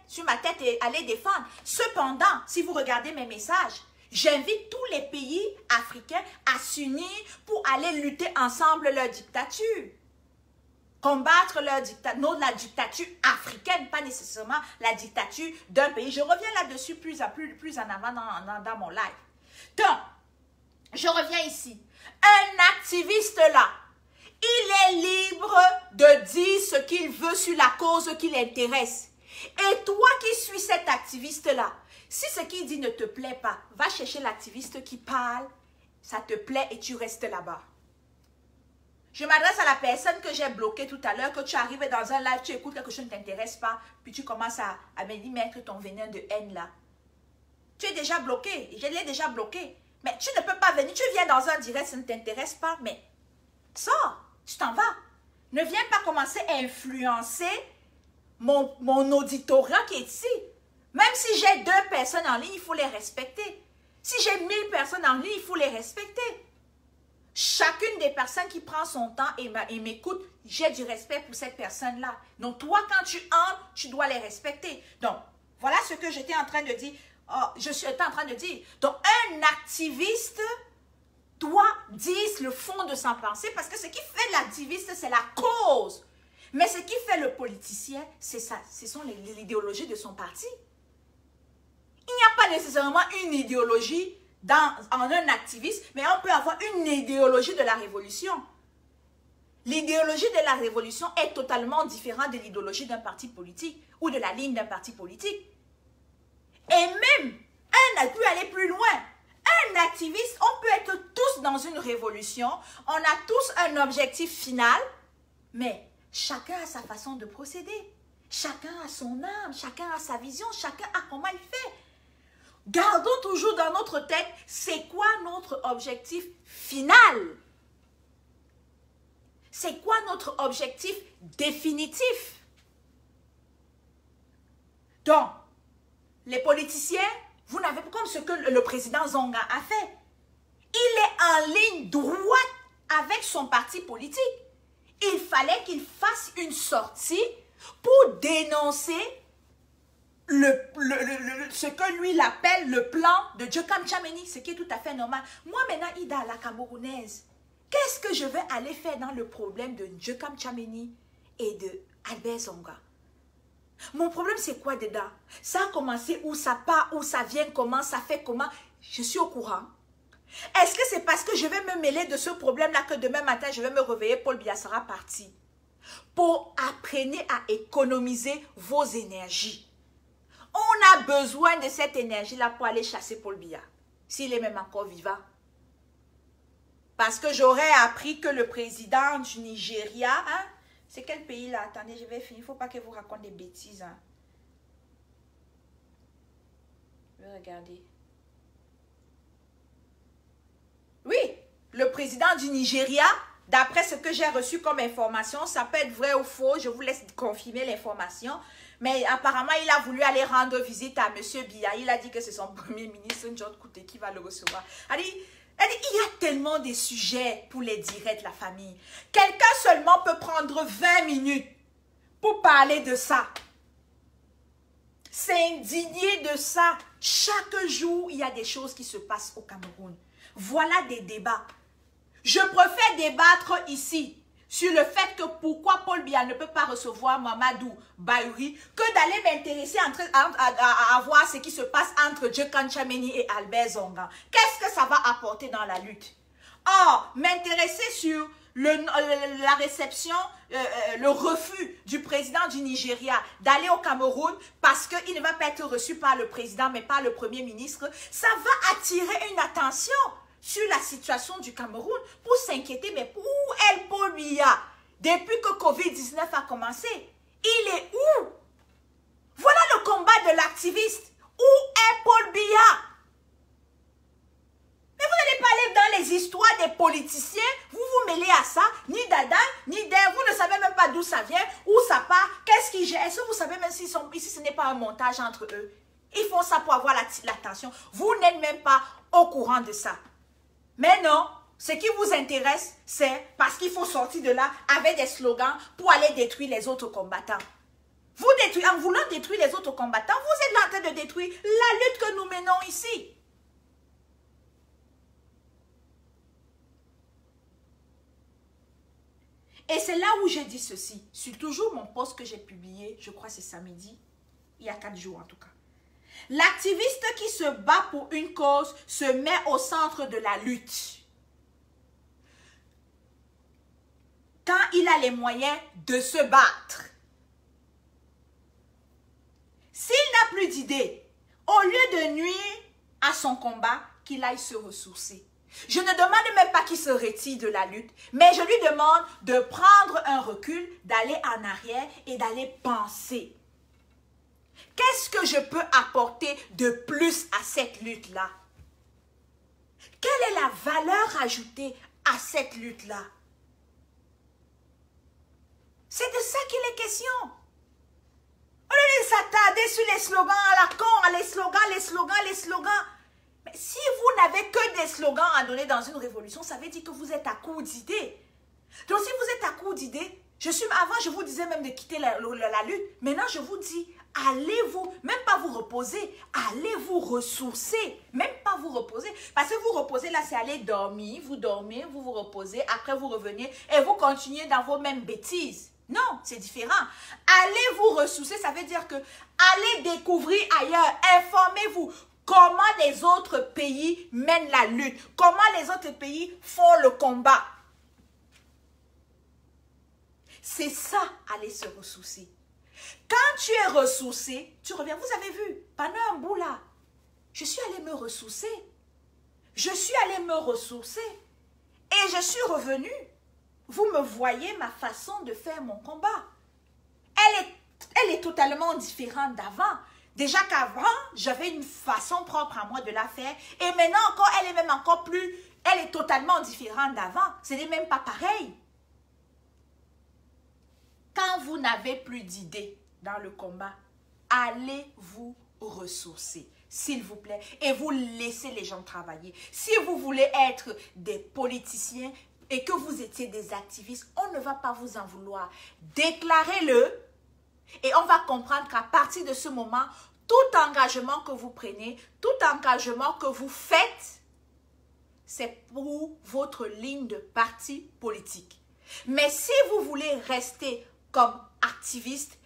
sur ma tête et aller défendre. Cependant, si vous regardez mes messages, j'invite tous les pays africains à s'unir pour aller lutter ensemble leur dictature. Combattre leur dictature, non la dictature africaine, pas nécessairement la dictature d'un pays. Je reviens là-dessus plus en avant dans mon live. Donc, je reviens ici. Un activiste là, il est libre de dire ce qu'il veut sur la cause qui l'intéresse. Et toi qui suis cet activiste-là, si ce qu'il dit ne te plaît pas, va chercher l'activiste qui parle, ça te plaît et tu restes là-bas. Je m'adresse à la personne que j'ai bloquée tout à l'heure, que tu arrives dans un live, tu écoutes quelque chose qui ne t'intéresse pas, puis tu commences à me mettre ton venin de haine là. Tu es déjà bloqué, je l'ai déjà bloqué. Mais tu ne peux pas venir, tu viens dans un direct, ça ne t'intéresse pas, mais sors, tu t'en vas. Ne viens pas commencer à influencer mon auditorat qui est ici. Même si j'ai 2 personnes en ligne, il faut les respecter. Si j'ai 1000 personnes en ligne, il faut les respecter. Chacune des personnes qui prend son temps et m'écoute, j'ai du respect pour cette personne-là. Donc toi, quand tu entres, tu dois les respecter. Donc, voilà ce que j'étais en train de dire. Je suis en train de dire. Donc, un activiste doit dire le fond de sa pensée parce que ce qui fait l'activiste, c'est la cause. Mais ce qui fait le politicien, c'est ça. Ce sont l'idéologie de son parti. Il n'y a pas nécessairement une idéologie en un activiste, mais on peut avoir une idéologie de la révolution. L'idéologie de la révolution est totalement différente de l'idéologie d'un parti politique ou de la ligne d'un parti politique. Et même, on a pu aller plus loin. Un activiste, on peut être tous dans une révolution, on a tous un objectif final, mais chacun a sa façon de procéder. Chacun a son âme, chacun a sa vision, chacun a comment il fait. Gardons toujours dans notre tête, c'est quoi notre objectif final? C'est quoi notre objectif définitif? Donc, les politiciens, vous n'avez pas comme ce que le président Zonga a fait. Il est en ligne droite avec son parti politique. Il fallait qu'il fasse une sortie pour dénoncer ce que lui il appelle le plan de Djokam Tchameni, ce qui est tout à fait normal. Moi maintenant, Ida, la Camerounaise, qu'est-ce que je vais aller faire dans le problème de Djokam Tchameni et de Albert Zonga? Mon problème, c'est quoi dedans? Ça a commencé, où ça part, où ça vient, comment, ça fait comment? Je suis au courant. Est-ce que c'est parce que je vais me mêler de ce problème-là que demain matin, je vais me réveiller, Paul Biya sera parti? Pour apprendre à économiser vos énergies. On a besoin de cette énergie-là pour aller chasser Paul Biya, s'il est même encore vivant. Parce que j'aurais appris que le président du Nigeria, hein, c'est quel pays là? Attendez, je vais finir. Il ne faut pas que vous racontez des bêtises. Hein. Je vais regarder. Oui, le président du Nigeria, d'après ce que j'ai reçu comme information, ça peut être vrai ou faux, je vous laisse confirmer l'information. Mais apparemment, il a voulu aller rendre visite à M. Biya. Il a dit que c'est son premier ministre, John Kouté, qui va le recevoir. Elle dit, il y a tellement de sujets pour les directs, la famille. Quelqu'un seulement peut prendre 20 minutes pour parler de ça. S'indigner de ça. Chaque jour, il y a des choses qui se passent au Cameroun. Voilà des débats. Je préfère débattre ici sur le fait que pourquoi Paul Biya ne peut pas recevoir Mamadou Bayouri que d'aller m'intéresser à voir ce qui se passe entre Djokam Tchameni et Albert Zonga. Qu'est-ce que ça va apporter dans la lutte? Or, m'intéresser sur la réception, le refus du président du Nigeria d'aller au Cameroun parce qu'il ne va pas être reçu par le président mais par le premier ministre, ça va attirer une attention sur la situation du Cameroun pour s'inquiéter. Mais où est Paul Biya? Depuis que Covid-19 a commencé, il est où? Voilà le combat de l'activiste. Où est Paul Biya? Mais vous n'allez pas aller dans les histoires des politiciens, vous vous mêlez à ça, ni Dada, ni Der, vous ne savez même pas d'où ça vient, où ça part, qu'est-ce qu'ils gèrent. Est-ce que vous savez même s'ils sont ici, ce n'est pas un montage entre eux? Ils font ça pour avoir l'attention. Vous n'êtes même pas au courant de ça. Mais non, ce qui vous intéresse, c'est parce qu'il faut sortir de là avec des slogans pour aller détruire les autres combattants. Vous détruisez, en voulant détruire les autres combattants, vous êtes là en train de détruire la lutte que nous menons ici. Et c'est là où j'ai dit ceci, sur toujours mon post que j'ai publié, je crois que c'est samedi, il y a 4 jours en tout cas. L'activiste qui se bat pour une cause se met au centre de la lutte. Quand il a les moyens de se battre. S'il n'a plus d'idées, au lieu de nuire à son combat, qu'il aille se ressourcer. Je ne demande même pas qu'il se retire de la lutte, mais je lui demande de prendre un recul, d'aller en arrière et d'aller penser. Qu'est-ce que je peux apporter de plus à cette lutte-là? Quelle est la valeur ajoutée à cette lutte-là? C'est de ça qu'il est question. Au lieu de s'attarder sur les slogans à la con, les slogans. Mais si vous n'avez que des slogans à donner dans une révolution, ça veut dire que vous êtes à court d'idées. Donc si vous êtes à court d'idées, avant je vous disais même de quitter la lutte. Maintenant je vous dis, allez-vous, même pas vous reposer, allez vous ressourcer. Même pas vous reposer. Parce que vous reposez là, c'est aller dormir, vous dormez, vous vous reposez, après vous revenez et vous continuez dans vos mêmes bêtises. Non, c'est différent. Allez vous ressourcer, ça veut dire que allez découvrir ailleurs, informez-vous. Comment les autres pays mènent la lutte? Comment les autres pays font le combat? C'est ça, aller se ressourcer. Quand tu es ressourcé, tu reviens. Vous avez vu, pendant un bout là, je suis allée me ressourcer. Je suis allée me ressourcer. Et je suis revenue. Vous me voyez ma façon de faire mon combat. Elle est totalement différente d'avant. Déjà qu'avant, j'avais une façon propre à moi de la faire. Et maintenant encore, elle est même encore plus... Elle est totalement différente d'avant. Ce n'est même pas pareil. Quand vous n'avez plus d'idées dans le combat, allez vous ressourcer, s'il vous plaît. Et vous laissez les gens travailler. Si vous voulez être des politiciens et que vous étiez des activistes, on ne va pas vous en vouloir. Déclarez-le. Et on va comprendre qu'à partir de ce moment, tout engagement que vous prenez, tout engagement que vous faites, c'est pour votre ligne de parti politique. Mais si vous voulez rester comme activiste,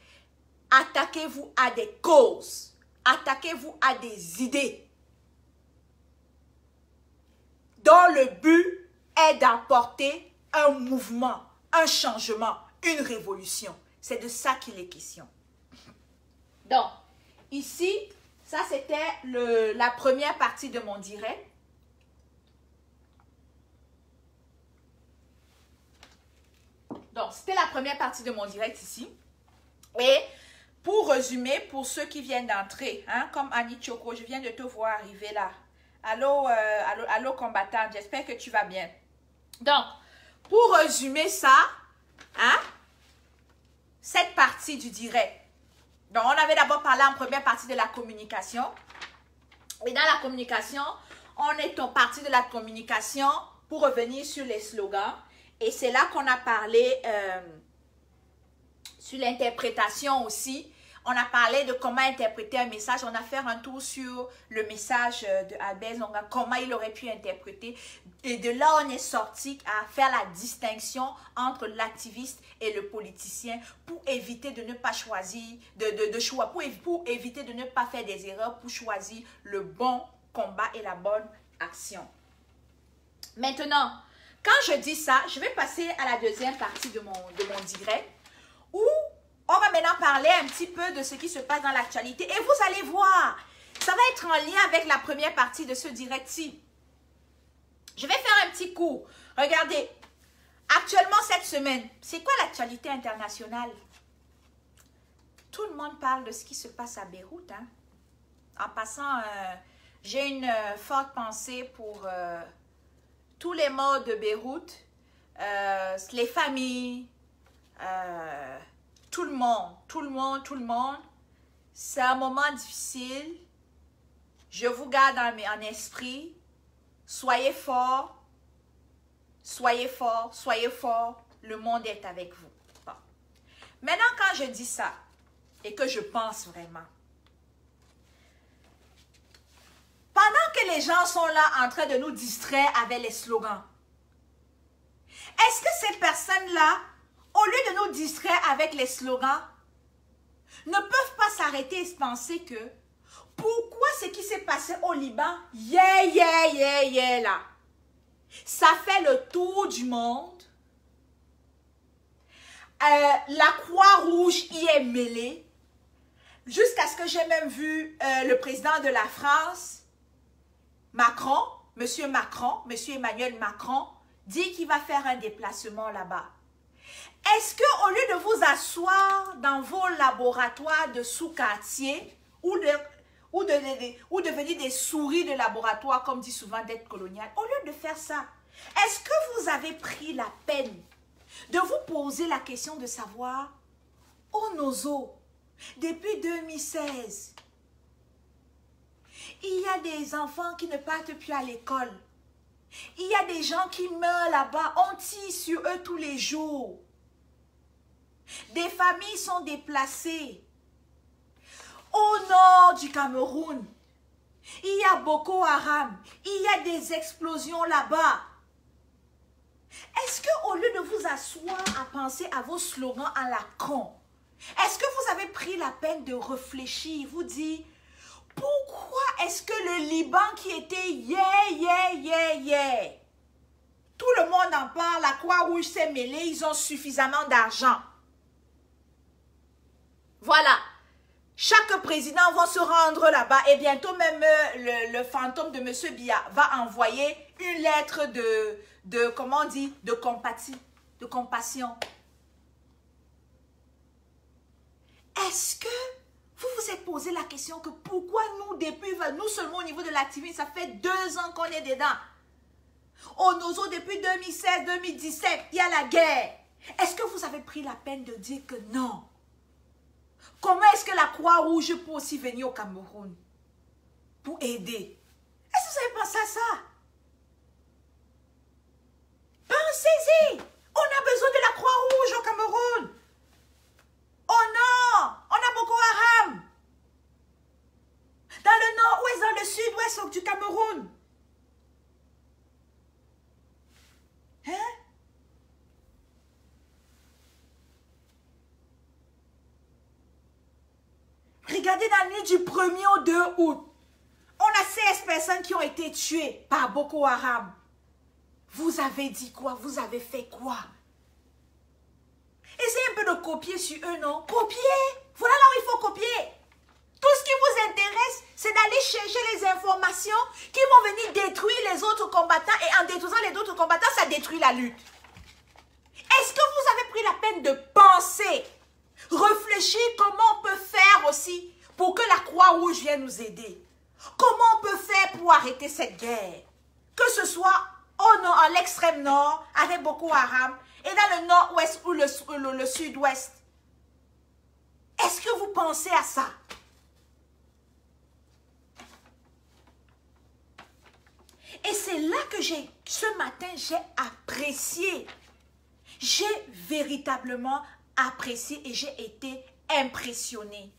attaquez-vous à des causes, attaquez-vous à des idées dont le but est d'apporter un mouvement, un changement, une révolution. C'est de ça qu'il est question. Donc, ici, ça c'était la première partie de mon direct. Donc, c'était la première partie de mon direct ici. Et pour résumer, pour ceux qui viennent d'entrer, hein, comme Annie Choco, je viens de te voir arriver là. Allô, allô combattante, j'espère que tu vas bien. Donc, pour résumer ça, hein, cette partie du direct. Donc, on avait d'abord parlé en première partie de la communication. Et dans la communication, on est en partie de la communication pour revenir sur les slogans. Et c'est là qu'on a parlé sur l'interprétation aussi. On a parlé de comment interpréter un message. On a fait un tour sur le message de Albert Zonga, comment il aurait pu interpréter. Et de là, on est sorti à faire la distinction entre l'activiste et le politicien pour éviter de ne pas choisir, pour éviter de ne pas faire des erreurs, pour choisir le bon combat et la bonne action. Maintenant, quand je dis ça, je vais passer à la deuxième partie de mon direct où on va maintenant parler un petit peu de ce qui se passe dans l'actualité. Et vous allez voir, ça va être en lien avec la première partie de ce direct-ci. Je vais faire un petit cours. Regardez, actuellement cette semaine, c'est quoi l'actualité internationale? Tout le monde parle de ce qui se passe à Beyrouth. Hein? En passant, j'ai une forte pensée pour tous les morts de Beyrouth, les familles, tout le monde. C'est un moment difficile. Je vous garde en esprit. Soyez forts. Soyez forts. Soyez forts. Le monde est avec vous. Bon. Maintenant, quand je dis ça, et que je pense vraiment, pendant que les gens sont là en train de nous distraire avec les slogans, est-ce que ces personnes-là, au lieu de nous distraire avec les slogans, ne peuvent pas s'arrêter et se penser que pourquoi ce qui s'est passé au Liban, là, ça fait le tour du monde, la Croix-Rouge y est mêlée, jusqu'à ce que j'ai même vu le président de la France, Macron, Monsieur Emmanuel Macron, dit qu'il va faire un déplacement là-bas. Est-ce qu'au lieu de vous asseoir dans vos laboratoires de sous-quartier ou devenir des souris de laboratoire, comme dit souvent dette coloniale, au lieu de faire ça, est-ce que vous avez pris la peine de vous poser la question de savoir, oh Nozo, depuis 2016, il y a des enfants qui ne partent plus à l'école. Il y a des gens qui meurent là-bas. On tire sur eux tous les jours. Des familles sont déplacées. Au nord du Cameroun, il y a Boko Haram. Il y a des explosions là-bas. Est-ce qu'au lieu de vous asseoir à penser à vos slogans à la con, est-ce que vous avez pris la peine de réfléchir, vous dire, pourquoi est-ce que le Liban qui était tout le monde en parle, la Croix-Rouge s'est mêlée, ils ont suffisamment d'argent. Voilà. Chaque président va se rendre là-bas et bientôt même le fantôme de M. Biya va envoyer une lettre comment on dit, de compassion. Est-ce que vous vous êtes posé la question que pourquoi nous seulement au niveau de l'activité, ça fait 2 ans qu'on est dedans. Au Nozo, depuis 2016-2017, il y a la guerre. Est-ce que vous avez pris la peine de dire que non? Comment est-ce que la Croix-Rouge peut aussi venir au Cameroun pour aider? Est-ce que vous avez pensé à ça? Pensez-y! On a besoin de la Croix-Rouge au Cameroun. Oh non! On a Boko Haram. Dans le nord-ouest, dans le sud-ouest du Cameroun. Hein? Regardez dans la nuit du 1er au 2 août. On a 16 personnes qui ont été tuées par Boko Haram. Vous avez dit quoi? Vous avez fait quoi? Essayez un peu de copier sur eux, non? Copier! Voilà là où il faut copier. Tout ce qui vous intéresse, c'est d'aller chercher les informations qui vont venir détruire les autres combattants. Et en détruisant les autres combattants, ça détruit la lutte. Est-ce que vous avez pris la peine de penser, réfléchir comment on peut faire aussi pour que la Croix-Rouge vienne nous aider? Comment on peut faire pour arrêter cette guerre? Que ce soit au nord, à l'extrême nord, avec Boko Haram, et dans le nord-ouest ou le sud-ouest. Est-ce que vous pensez à ça? Et c'est là que ce matin, j'ai apprécié. J'ai véritablement apprécié et j'ai été impressionnée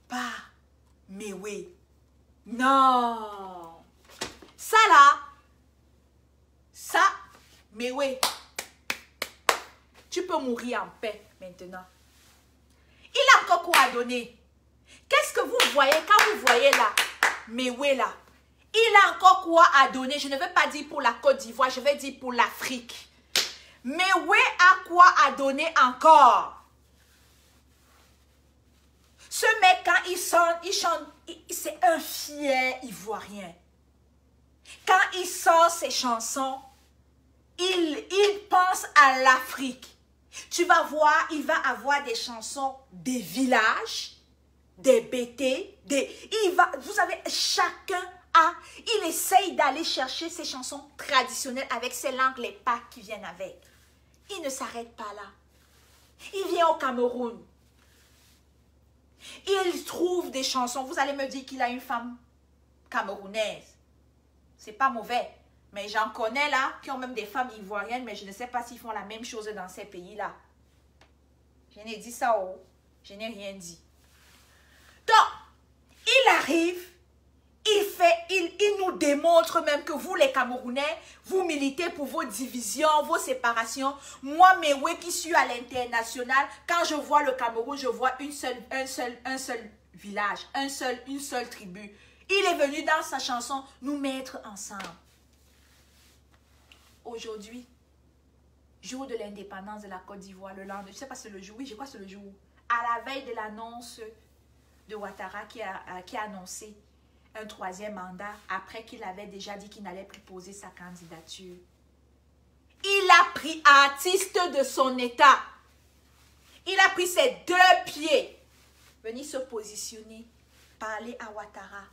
par Mewe. Non! Ça là, Mewe, tu peux mourir en paix maintenant. Il a encore quoi à donner. Qu'est-ce que vous voyez quand vous voyez là, Mewe là? Il a encore quoi à donner. Je ne veux pas dire pour la Côte d'Ivoire, je vais dire pour l'Afrique. Mewe a quoi à donner encore. Ce mec, quand il chante, c'est un fier Ivoirien. Quand il sort ses chansons, il pense à l'Afrique. Tu vas voir, il va avoir des chansons des villages, des BT, vous savez, chacun a, il essaye d'aller chercher ses chansons traditionnelles avec ses langues, les pas qui viennent avec. Il ne s'arrête pas là. Il vient au Cameroun. Il trouve des chansons. Vous allez me dire qu'il a une femme camerounaise. C'est pas mauvais. Mais j'en connais là qui ont même des femmes ivoiriennes, mais je ne sais pas s'ils font la même chose dans ces pays-là. Je n'ai dit ça, oh. Je n'ai rien dit. Donc, il arrive, il nous démontre même que vous, les Camerounais, vous militez pour vos divisions, vos séparations. Moi, Mewe, qui suis à l'international, quand je vois le Cameroun, je vois un seul village, une seule tribu. Il est venu dans sa chanson nous mettre ensemble. Aujourd'hui, jour de l'indépendance de la Côte d'Ivoire, le lendemain, je ne sais pas si c'est le jour, oui, je crois que c'est le jour, à la veille de l'annonce de Ouattara qui a annoncé un 3e mandat après qu'il avait déjà dit qu'il n'allait plus poser sa candidature. Il a pris artiste de son état. Il a pris ses 2 pieds. Venir se positionner, parler à Ouattara.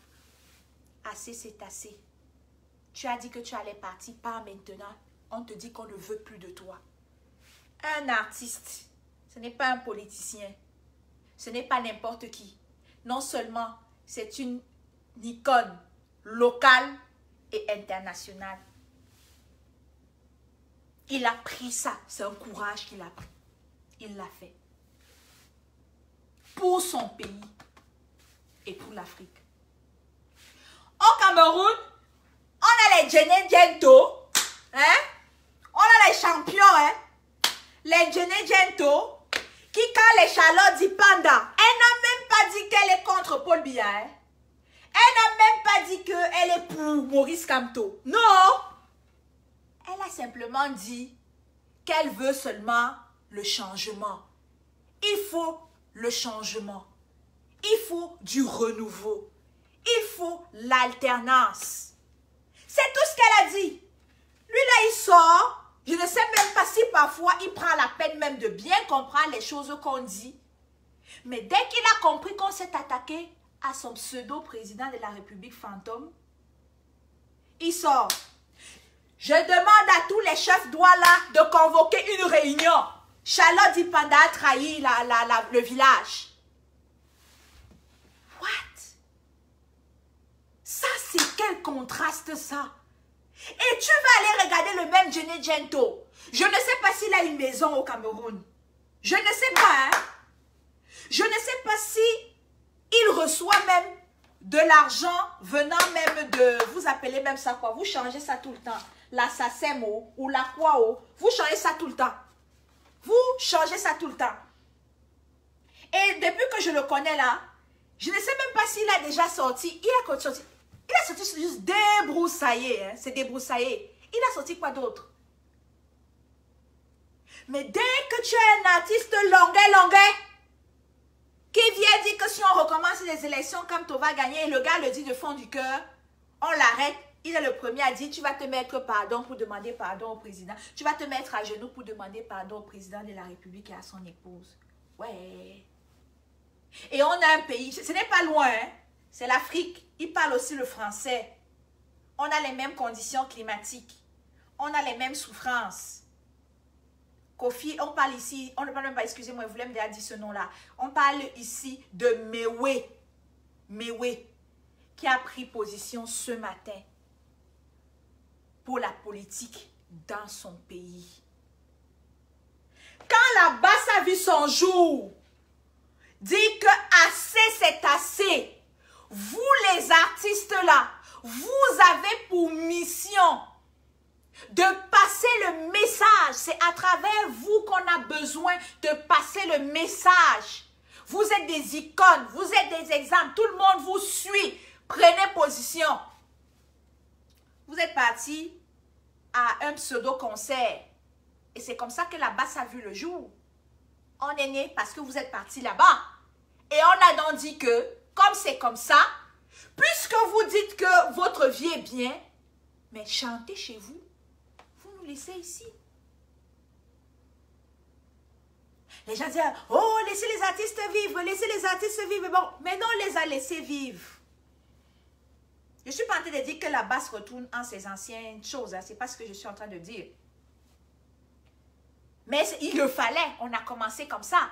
Assez, c'est assez. Tu as dit que tu allais partir, pas maintenant. On te dit qu'on ne veut plus de toi. Un artiste, ce n'est pas un politicien. Ce n'est pas n'importe qui. Non seulement, c'est une icône locale et internationale. Il a pris ça. C'est un courage qu'il a pris. Il l'a fait. Pour son pays et pour l'Afrique. Au Cameroun, on a les Djené Diento, hein? On a les champions, hein? Les Djené Diento, qui quand les Charlotte dit Panda, elle n'a même pas dit qu'elle est contre Paul Biya, hein? Elle n'a même pas dit qu'elle est pour Maurice Kamto. Non! Elle a simplement dit qu'elle veut seulement le changement. Il faut le changement. Il faut du renouveau. Il faut l'alternance. C'est tout ce qu'elle a dit. Lui là, il sort. Je ne sais même pas si parfois il prend la peine même de bien comprendre les choses qu'on dit. Mais dès qu'il a compris qu'on s'est attaqué à son pseudo-président de la République fantôme, il sort. Je demande à tous les chefs Douala de convoquer une réunion. Charlotte Dipanda a trahi le village. What? Ça, c'est quel contraste, ça? Et tu vas aller regarder le même Djené Diento. Je ne sais pas s'il a une maison au Cameroun. Je ne sais pas, hein? Je ne sais pas si il reçoit même de l'argent venant même de... Vous appelez même ça quoi? Vous changez ça tout le temps. La SACEM ou la Kwao. Vous changez ça tout le temps. Vous changez ça tout le temps. Et depuis que je le connais là, je ne sais même pas s'il a déjà sorti. Il a sorti juste débroussaillé. Hein? C'est débroussaillé. Il a sorti quoi d'autre? Mais dès que tu es un artiste longuet, qui vient dire que si on recommence les élections, Kamto va gagner, et le gars le dit de fond du cœur, on l'arrête. Il est le premier à dire, tu vas te mettre pardon pour demander pardon au président. Tu vas te mettre à genoux pour demander pardon au président de la République et à son épouse. Ouais. Et on a un pays, ce n'est pas loin, hein? C'est l'Afrique. Ils parlent aussi le français. On a les mêmes conditions climatiques. On a les mêmes souffrances. Kofi, on parle ici, on ne parle même pas, excusez-moi, vous voulez me dire ce nom-là. On parle ici de Mewe. Mewe, qui a pris position ce matin pour la politique dans son pays. Quand la basse a vu son jour, dit que assez c'est assez. Vous les artistes là, vous avez pour mission de passer le message. C'est à travers vous qu'on a besoin de passer le message. Vous êtes des icônes, vous êtes des exemples. Tout le monde vous suit. Prenez position. Vous êtes parti à un pseudo-concert. Et c'est comme ça que la basse a vu le jour. On est né parce que vous êtes parti là-bas. Et on a donc dit que, comme c'est comme ça, puisque vous dites que votre vie est bien, mais chantez chez vous. Vous nous laissez ici. Les gens disent, oh, laissez les artistes vivre, laissez les artistes vivre. Bon, mais non, on les a laissés vivre. Je ne suis pas en train de dire que la basse retourne en ses anciennes choses. Hein. Ce n'est pas ce que je suis en train de dire. Mais il le fallait. On a commencé comme ça.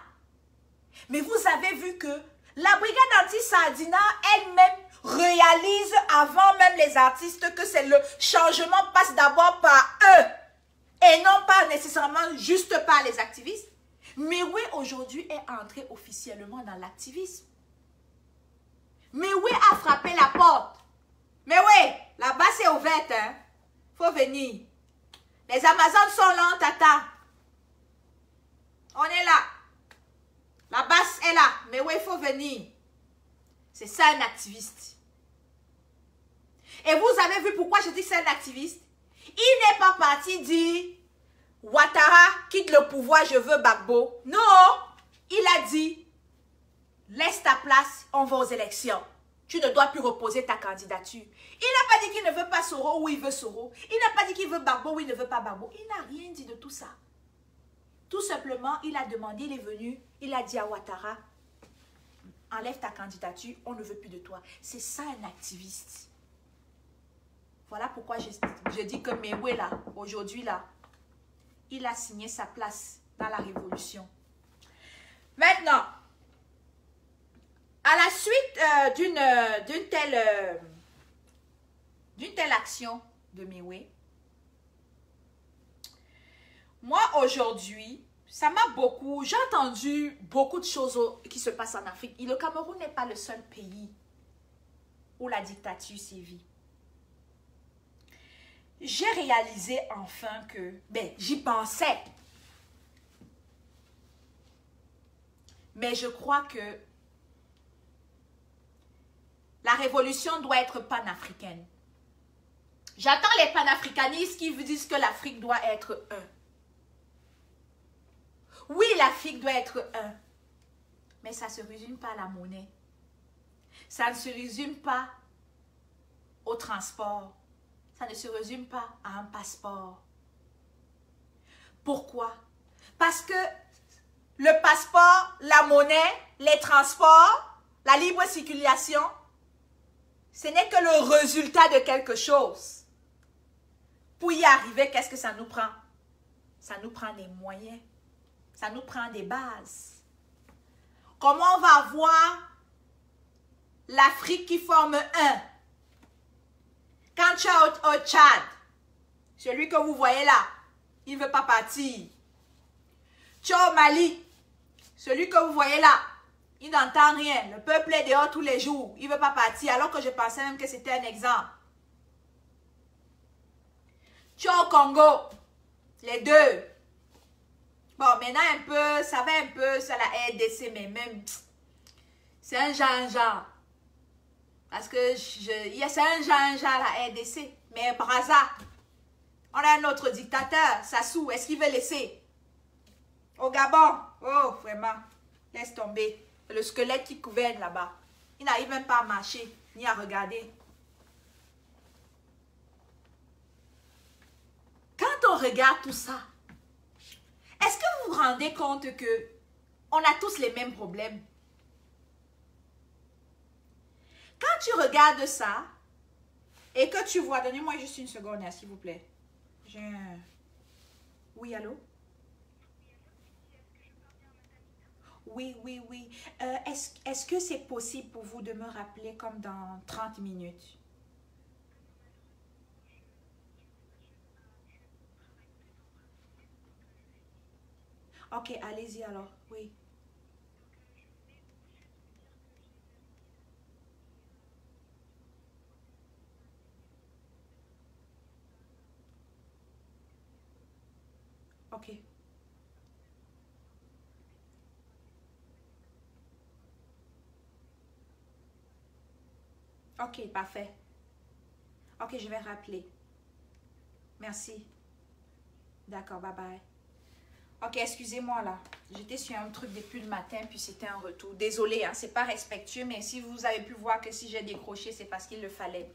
Mais vous avez vu que la brigade anti-Sardina elle-même réalise avant même les artistes que c'est le changement passe d'abord par eux. Et non pas nécessairement juste par les activistes. Mewe aujourd'hui est entré officiellement dans l'activisme. Mewe a frappé la porte. Mais oui, la basse est ouverte, hein. Faut venir. Les Amazones sont là, tata. On est là. La basse est là. Mais oui, il faut venir. C'est ça un activiste. Et vous avez vu pourquoi je dis que c'est un activiste? Il n'est pas parti dire Ouattara quitte le pouvoir, je veux Gbagbo. Non, il a dit laisse ta place, on va aux élections. Tu ne dois plus reposer ta candidature. Il n'a pas dit qu'il ne veut pas Soro ou il veut Soro. Il n'a pas dit qu'il veut Gbagbo ou il ne veut pas Gbagbo. Il n'a rien dit de tout ça. Tout simplement, il a demandé, il est venu, il a dit à Ouattara, enlève ta candidature, on ne veut plus de toi. C'est ça un activiste. Voilà pourquoi je dis que Mewe là, aujourd'hui là, il a signé sa place dans la révolution. Maintenant, à la suite d'une telle action de Mewe, moi aujourd'hui, ça m'a beaucoup, j'ai entendu beaucoup de choses qui se passent en Afrique. Et le Cameroun n'est pas le seul pays où la dictature sévit. J'ai réalisé enfin que, j'y pensais. Mais je crois que la révolution doit être panafricaine. J'attends les panafricanistes qui vous disent que l'Afrique doit être un. Oui, l'Afrique doit être un. Mais ça ne se résume pas à la monnaie. Ça ne se résume pas au transport. Ça ne se résume pas à un passeport. Pourquoi? Parce que le passeport, la monnaie, les transports, la libre circulation, ce n'est que le résultat de quelque chose. Pour y arriver, qu'est-ce que ça nous prend? Ça nous prend des moyens. Ça nous prend des bases. Comment on va avoir l'Afrique qui forme un? Quand tu es au Tchad, celui que vous voyez là, il ne veut pas partir. Tu es au Mali, celui que vous voyez là, il n'entend rien. Le peuple est dehors tous les jours, il ne veut pas partir, alors que je pensais même que c'était un exemple. Tu es au Congo, les deux. Bon, maintenant un peu, ça va un peu, c'est la RDC, mais même, c'est un genre. Parce que c'est un genre la RDC. Mais Brazza, on a un autre dictateur, Sassou, est-ce qu'il veut laisser? Au Gabon, oh vraiment, laisse tomber. Le squelette qui gouverne là-bas. Il n'arrive même pas à marcher, ni à regarder. Quand on regarde tout ça, est-ce que vous vous rendez compte que on a tous les mêmes problèmes? Quand tu regardes ça, et que tu vois, donnez-moi juste une seconde, s'il vous plaît. Oui, allô? Oui. Est-ce que c'est possible pour vous de me rappeler comme dans 30 minutes? Ok, allez-y alors, oui. Ok. Ok, parfait. Ok, je vais rappeler. Merci. D'accord, bye bye. Ok, excusez-moi là. J'étais sur un truc depuis le matin, puis c'était un retour. Désolée, hein, c'est pas respectueux, mais si vous avez pu voir que si j'ai décroché, c'est parce qu'il le fallait.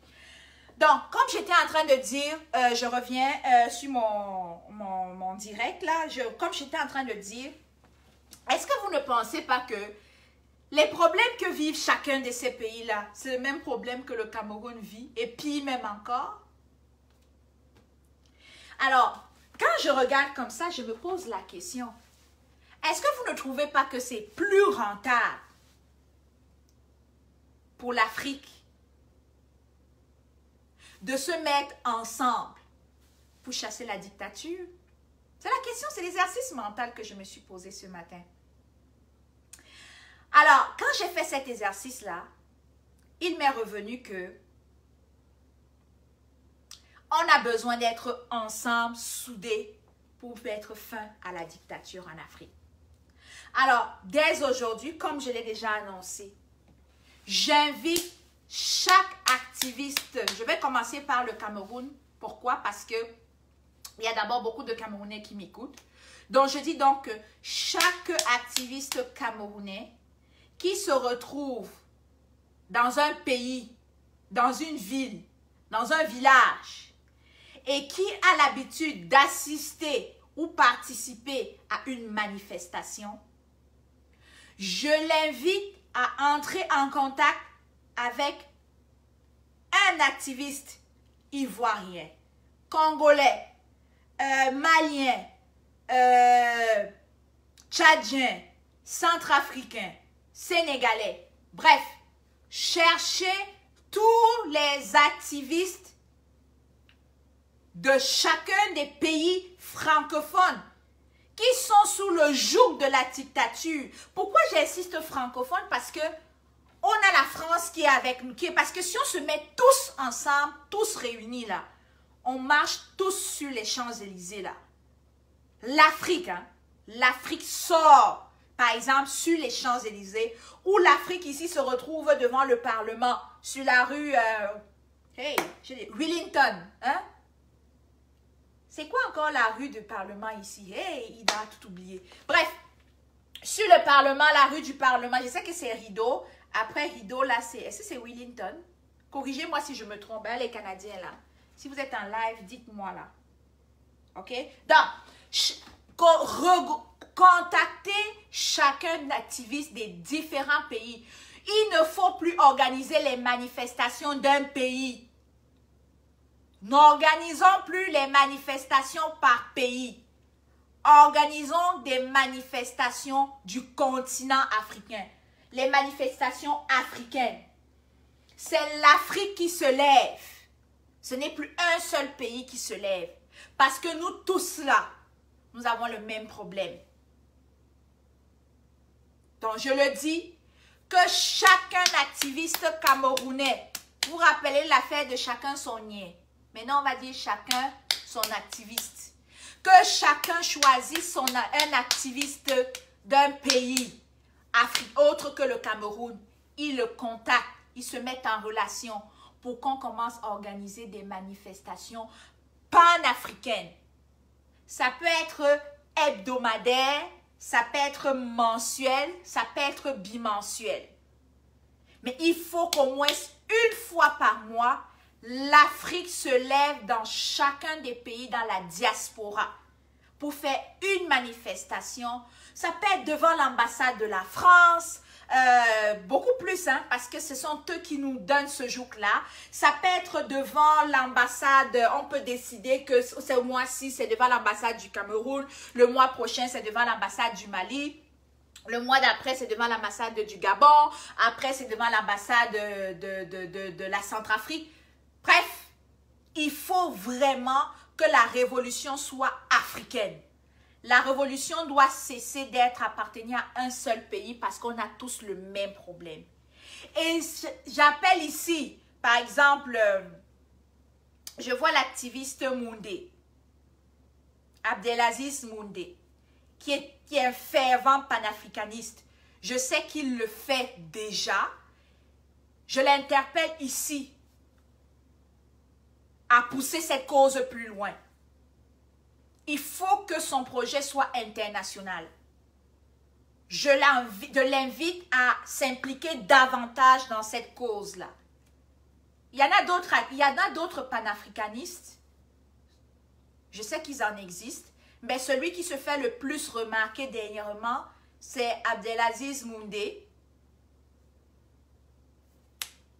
Donc, comme j'étais en train de dire, je reviens sur mon direct là. Comme j'étais en train de dire, est-ce que vous ne pensez pas que les problèmes que vivent chacun de ces pays-là, c'est le même problème que le Cameroun vit, et pire même encore? Alors, quand je regarde comme ça, je me pose la question, est-ce que vous ne trouvez pas que c'est plus rentable pour l'Afrique de se mettre ensemble pour chasser la dictature? C'est la question, c'est l'exercice mental que je me suis posé ce matin. Alors, quand j'ai fait cet exercice-là, il m'est revenu que on a besoin d'être ensemble, soudés, pour mettre fin à la dictature en Afrique. Alors, dès aujourd'hui, comme je l'ai déjà annoncé, j'invite chaque activiste, je vais commencer par le Cameroun. Pourquoi? Parce que il y a d'abord beaucoup de Camerounais qui m'écoutent. Donc, je dis donc que chaque activiste camerounais qui se retrouve dans un pays, dans une ville, dans un village, et qui a l'habitude d'assister ou participer à une manifestation, je l'invite à entrer en contact avec un activiste ivoirien, congolais, malien, tchadien, centrafricain, sénégalais. Bref, cherchez tous les activistes de chacun des pays francophones qui sont sous le joug de la dictature. Pourquoi j'insiste francophone? Parce que on a la France qui est avec nous. Parce que si on se met tous ensemble, tous réunis là, on marche tous sur les Champs-Élysées là. L'Afrique, hein, l'Afrique sort, par exemple, sur les Champs-Élysées, où l'Afrique ici se retrouve devant le Parlement, sur la rue Wellington, hein? C'est quoi encore la rue du Parlement ici? Hey, il a tout oublié. Bref, sur le Parlement, la rue du Parlement, je sais que c'est Rideau. Après Rideau, là, est-ce que c'est Wellington? Corrigez-moi si je me trompe, hein, les Canadiens, là. Si vous êtes en live, dites-moi, là. OK? Donc, contactez chacun d'activistes des différents pays. Il ne faut plus organiser les manifestations d'un pays. N'organisons plus les manifestations par pays. Organisons des manifestations du continent africain. Les manifestations africaines. C'est l'Afrique qui se lève. Ce n'est plus un seul pays qui se lève. Parce que nous tous là, nous avons le même problème. Donc je le dis, que chacun activiste camerounais, vous rappelez l'affaire de chacun son nien. Maintenant, on va dire chacun son activiste. Que chacun choisisse un activiste d'un pays autre que le Cameroun. Il le contacte, ils se mettent en relation pour qu'on commence à organiser des manifestations panafricaines. Ça peut être hebdomadaire, ça peut être mensuel, ça peut être bimensuel. Mais il faut qu'au moins une fois par mois, l'Afrique se lève dans chacun des pays dans la diaspora pour faire une manifestation. Ça peut être devant l'ambassade de la France, beaucoup plus, hein, parce que ce sont eux qui nous donnent ce jour-là. Ça peut être devant l'ambassade, on peut décider que ce mois-ci, c'est devant l'ambassade du Cameroun, le mois prochain, c'est devant l'ambassade du Mali, le mois d'après, c'est devant l'ambassade du Gabon, après, c'est devant l'ambassade de la Centrafrique. Bref, il faut vraiment que la révolution soit africaine. La révolution doit cesser d'être appartenir à un seul pays parce qu'on a tous le même problème. Et j'appelle ici, par exemple, je vois l'activiste Moundé, Abdelaziz Moundé, qui est un fervent panafricaniste. Je sais qu'il le fait déjà. Je l'interpelle ici à pousser cette cause plus loin. il faut que son projet soit international. Je l'invite à s'impliquer davantage dans cette cause-là. Il y en a d'autres panafricanistes. Je sais qu'ils en existent. Mais celui qui se fait le plus remarquer dernièrement, c'est Abdelaziz Moundé.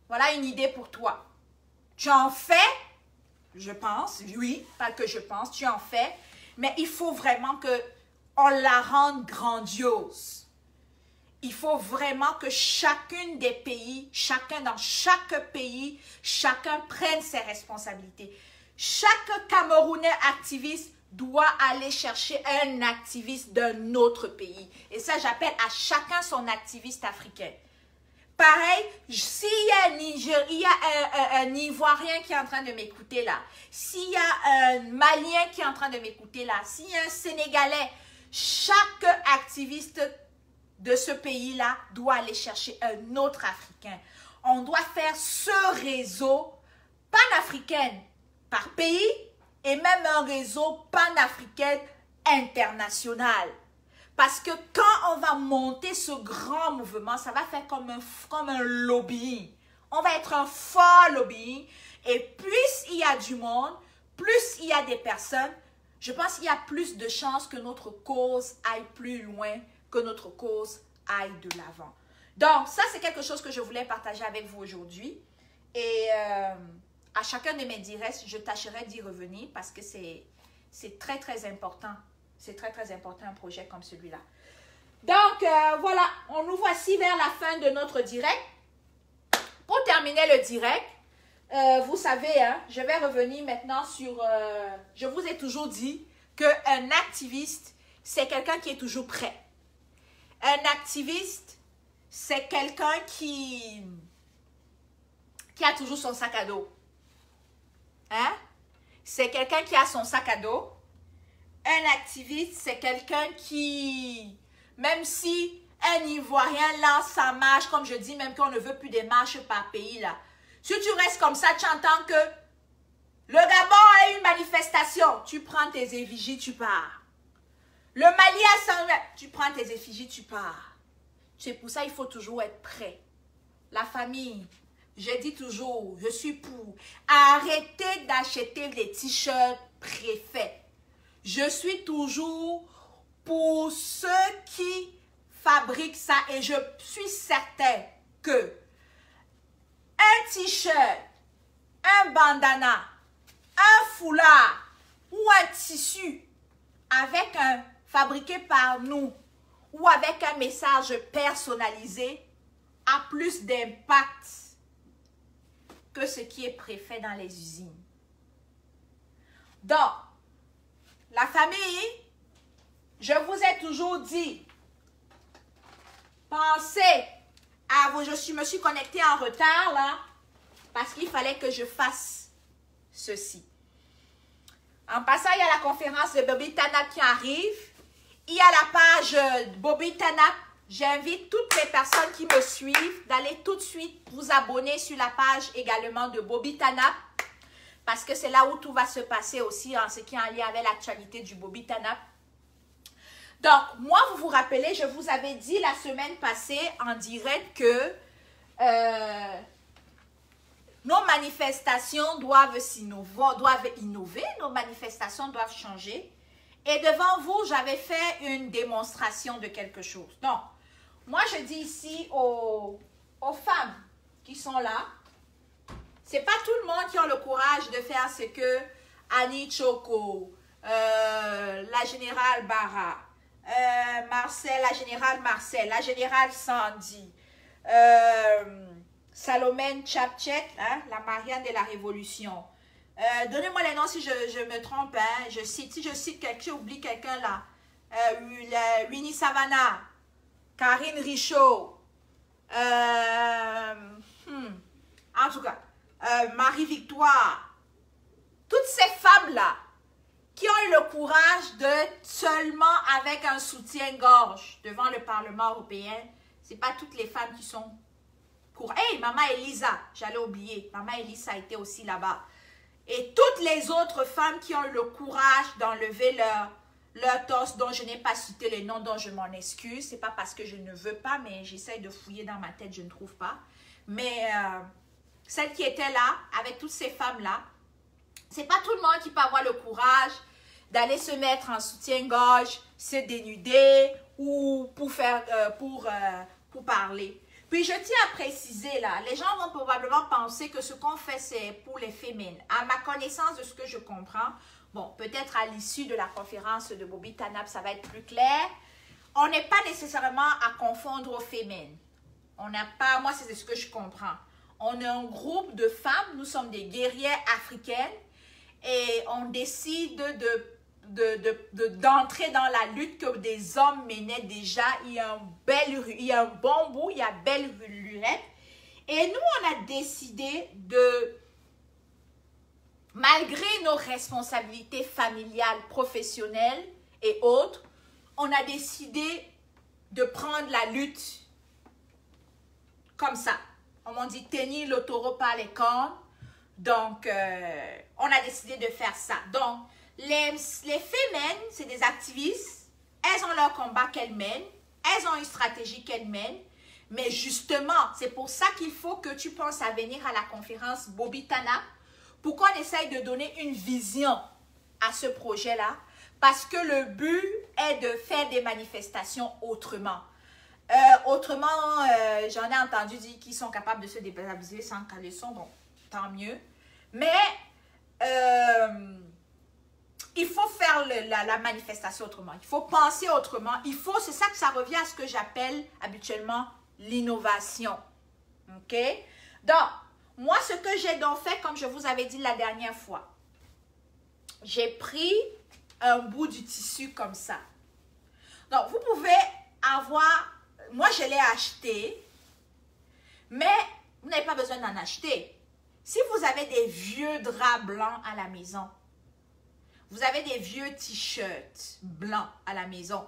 Voilà une idée pour toi. Tu en fais, je pense, oui, pas que je pense, tu en fais, mais il faut vraiment qu'on la rende grandiose. Il faut vraiment que chacun des pays, chacun dans chaque pays, chacun prenne ses responsabilités. Chaque Camerounais activiste doit aller chercher un activiste d'un autre pays. Et ça, j'appelle à chacun son activiste africain. Pareil, s'il y a un Ivoirien qui est en train de m'écouter là, s'il y a un Malien qui est en train de m'écouter là, s'il y a un Sénégalais, chaque activiste de ce pays-là doit aller chercher un autre Africain. On doit faire ce réseau panafricain par pays et même un réseau panafricain international. Parce que quand on va monter ce grand mouvement, ça va faire comme un lobbying. On va être un fort lobbying. Et plus il y a du monde, plus il y a des personnes, je pense qu'il y a plus de chances que notre cause aille plus loin, que notre cause aille de l'avant. Donc, ça, c'est quelque chose que je voulais partager avec vous aujourd'hui. Et à chacun de mes directs, je tâcherai d'y revenir parce que c'est très, très important. C'est très, très important un projet comme celui-là. Donc, voilà, on nous voici vers la fin de notre direct. Pour terminer le direct, vous savez, hein, je vais revenir maintenant sur... je vous ai toujours dit qu'un activiste, c'est quelqu'un qui est toujours prêt. Un activiste, c'est quelqu'un qui a toujours son sac à dos. Hein? C'est quelqu'un qui a son sac à dos. Un activiste, c'est quelqu'un qui, même si un Ivoirien lance sa marche, comme je dis, même qu'on ne veut plus des marches par pays, là. Si tu restes comme ça, tu entends que le Gabon a une manifestation. Tu prends tes effigies, tu pars. Le Mali a 100 mètres. Tu prends tes effigies, tu pars. C'est pour ça qu'il faut toujours être prêt. La famille, je dis toujours, je suis pour. Arrêtez d'acheter les t-shirts préfets. Je suis toujours pour ceux qui fabriquent ça et je suis certain que un t-shirt, un bandana, un foulard ou un tissu avec fabriqué par nous ou avec un message personnalisé a plus d'impact que ce qui est préfet dans les usines. Donc, la famille, je vous ai toujours dit, pensez à vous. Me suis connectée en retard là, parce qu'il fallait que je fasse ceci. En passant, il y a la conférence de Bobby Tanap qui arrive. Il y a la page Bobby Tanap. J'invite toutes les personnes qui me suivent d'aller tout de suite vous abonner sur la page également de Bobby Tanap. Parce que c'est là où tout va se passer aussi, en ce qui est en lien avec l'actualité du Bobby Tanap. Donc, moi, vous vous rappelez, je vous avais dit la semaine passée en direct que nos manifestations doivent innover, nos manifestations doivent changer. Et devant vous, j'avais fait une démonstration de quelque chose. Donc, moi, je dis ici aux femmes qui sont là, c'est pas tout le monde qui a le courage de faire ce que Annie Choko, la générale Barra, la générale Sandy, Salomène Tchapchet, hein, la Marianne de la Révolution. Donnez-moi les noms si je me trompe, hein, si je cite quelqu'un, j'oublie quelqu'un là. Winnie Savannah, Karine Richaud, en tout cas, Marie-Victoire, toutes ces femmes-là qui ont eu le courage de seulement avec un soutien-gorge devant le Parlement européen, ce n'est pas toutes les femmes qui sont pour... Hey, Maman Elisa, j'allais oublier, Maman Elisa a été aussi là-bas. Et toutes les autres femmes qui ont eu le courage d'enlever leur torse, dont je n'ai pas cité les noms, dont je m'en excuse. Ce n'est pas parce que je ne veux pas, mais j'essaye de fouiller dans ma tête, je ne trouve pas. Mais celles qui étaient là, avec toutes ces femmes-là, ce n'est pas tout le monde qui peut avoir le courage d'aller se mettre en soutien-gorge, se dénuder ou pour parler. Puis je tiens à préciser là, les gens vont probablement penser que ce qu'on fait c'est pour les féminines. À ma connaissance de ce que je comprends, bon, peut-être à l'issue de la conférence de Bobby Tanap, ça va être plus clair. On n'est pas nécessairement à confondre aux féminines. On n'a pas, moi c'est ce que je comprends. On est un groupe de femmes, nous sommes des guerrières africaines et on décide d'entrer dans la lutte que des hommes menaient déjà. Il y a un bon bout, il y a belle lurette. Et nous, on a décidé malgré nos responsabilités familiales, professionnelles et autres, on a décidé de prendre la lutte comme ça. On m'a dit tenir le taureau par les cornes. Donc, on a décidé de faire ça. Donc, les féminines, c'est des activistes. Elles ont leur combat qu'elles mènent. Elles ont une stratégie qu'elles mènent. Mais justement, c'est pour ça qu'il faut que tu penses à venir à la conférence Bobby Tanap pour qu'on essaye de donner une vision à ce projet-là. Parce que le but est de faire des manifestations autrement. J'en ai entendu dire qu'ils sont capables de se déshabiller sans caleçon. Bon, tant mieux. Mais il faut faire la manifestation autrement. Il faut penser autrement. C'est ça que ça revient à ce que j'appelle habituellement l'innovation. OK? Donc, moi, ce que j'ai donc fait, comme je vous avais dit la dernière fois, j'ai pris un bout du tissu comme ça. Donc, vous pouvez avoir... Moi, je l'ai acheté, mais vous n'avez pas besoin d'en acheter. Si vous avez des vieux draps blancs à la maison, vous avez des vieux t-shirts blancs à la maison.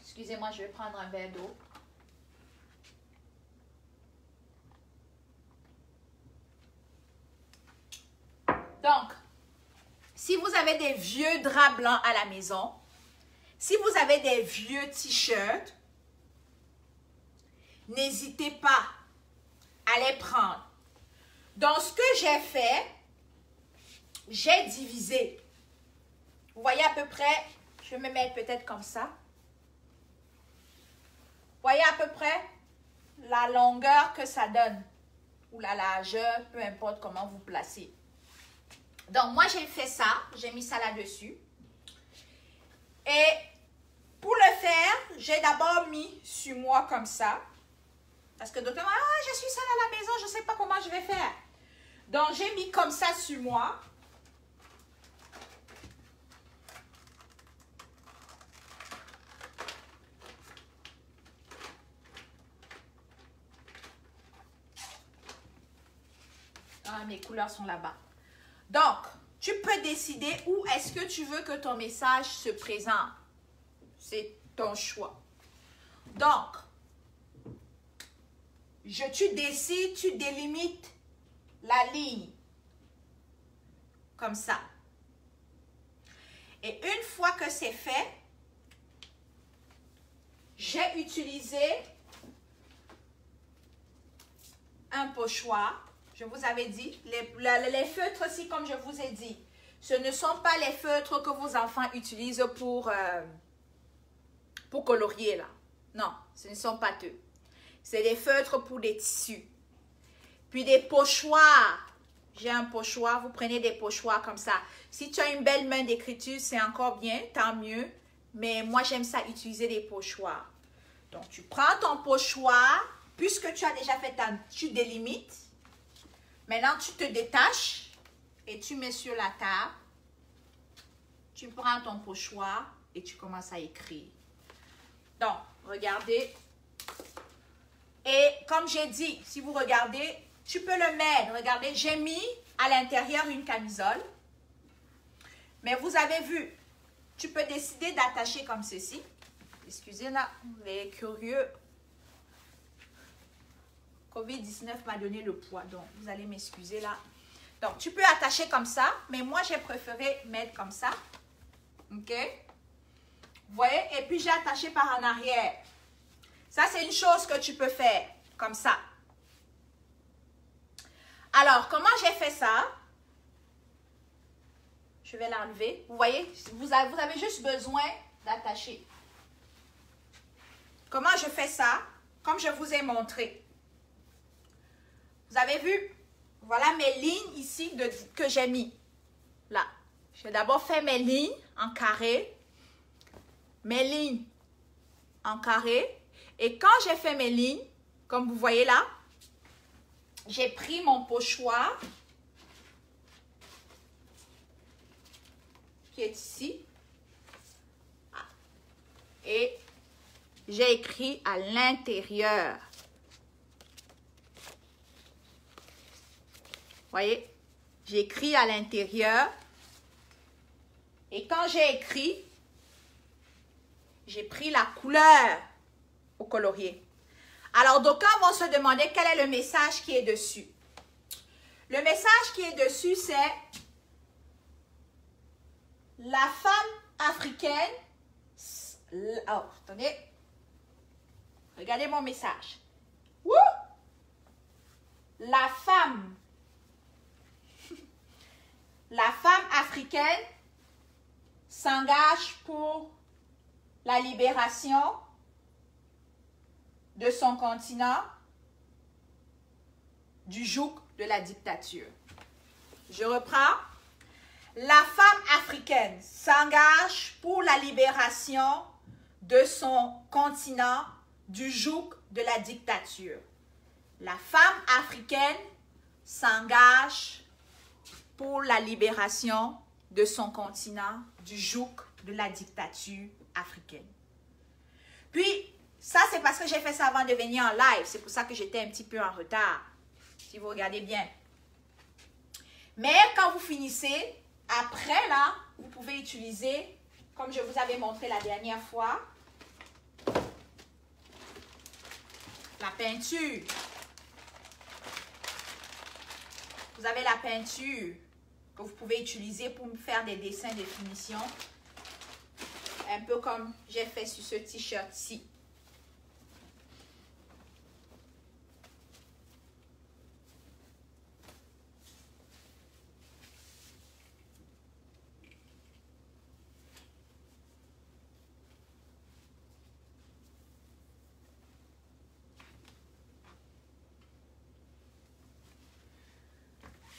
Excusez-moi, je vais prendre un verre d'eau. Donc, si vous avez des vieux draps blancs à la maison, si vous avez des vieux t-shirts, n'hésitez pas à les prendre. Donc, ce que j'ai fait, j'ai divisé. Vous voyez à peu près, je vais me mettre peut-être comme ça. Vous voyez à peu près la longueur que ça donne, ou la largeur, peu importe comment vous placez. Donc, moi, j'ai fait ça, j'ai mis ça là-dessus. Et pour le faire, j'ai d'abord mis sur moi comme ça. Parce que d'autres, je suis seule à la maison, je ne sais pas comment je vais faire. Donc, j'ai mis comme ça sur moi. Ah, mes couleurs sont là-bas. Donc, tu peux décider où est-ce que tu veux que ton message se présente. C'est ton choix. Donc, tu décides, tu délimites la ligne. Comme ça. Et une fois que c'est fait, j'ai utilisé un pochoir. Je vous avais dit, les feutres aussi, comme je vous ai dit, ce ne sont pas les feutres que vos enfants utilisent pour colorier là. Non, ce ne sont pas eux. C'est des feutres pour des tissus. Puis des pochoirs. J'ai un pochoir, vous prenez des pochoirs comme ça. Si tu as une belle main d'écriture, c'est encore bien, tant mieux. Mais moi, j'aime ça, utiliser des pochoirs. Donc, tu prends ton pochoir, puisque tu as déjà fait tu délimites. Maintenant, tu te détaches et tu mets sur la table. Tu prends ton pochoir et tu commences à écrire. Donc, regardez. Et comme j'ai dit, si vous regardez, tu peux le mettre. Regardez, j'ai mis à l'intérieur une camisole. Mais vous avez vu, tu peux décider d'attacher comme ceci. Excusez-moi, les curieux que COVID-19 m'a donné le poids, donc vous allez m'excuser là. Donc, tu peux attacher comme ça, mais moi, j'ai préféré mettre comme ça. OK? Vous voyez? Et puis, j'ai attaché par en arrière. Ça, c'est une chose que tu peux faire, comme ça. Alors, comment j'ai fait ça? Je vais l'enlever. Vous voyez? Vous avez juste besoin d'attacher. Comment je fais ça? Comme je vous ai montré. Vous avez vu? Voilà mes lignes ici que j'ai mis. Là. J'ai d'abord fait mes lignes en carré. Mes lignes en carré. Et quand j'ai fait mes lignes, comme vous voyez là, j'ai pris mon pochoir qui est ici. Et j'ai écrit à l'intérieur. Voyez, j'ai écrit à l'intérieur. Et quand j'ai écrit, j'ai pris la couleur au colorier. Alors, d'aucuns vont se demander quel est le message qui est dessus. Le message qui est dessus, c'est la femme africaine. Oh, attendez. Regardez mon message. Wouh! La femme africaine s'engage pour la libération de son continent du joug de la dictature. Je reprends. La femme africaine s'engage pour la libération de son continent du joug de la dictature. La femme africaine s'engage pour la libération de son continent du joug de la dictature africaine. Puis, ça c'est parce que j'ai fait ça avant de venir en live. C'est pour ça que j'étais un petit peu en retard. Si vous regardez bien. Mais quand vous finissez, après là, vous pouvez utiliser, comme je vous avais montré la dernière fois, la peinture. Vous avez la peinture que vous pouvez utiliser pour faire des dessins de finition. Un peu comme j'ai fait sur ce t-shirt-ci.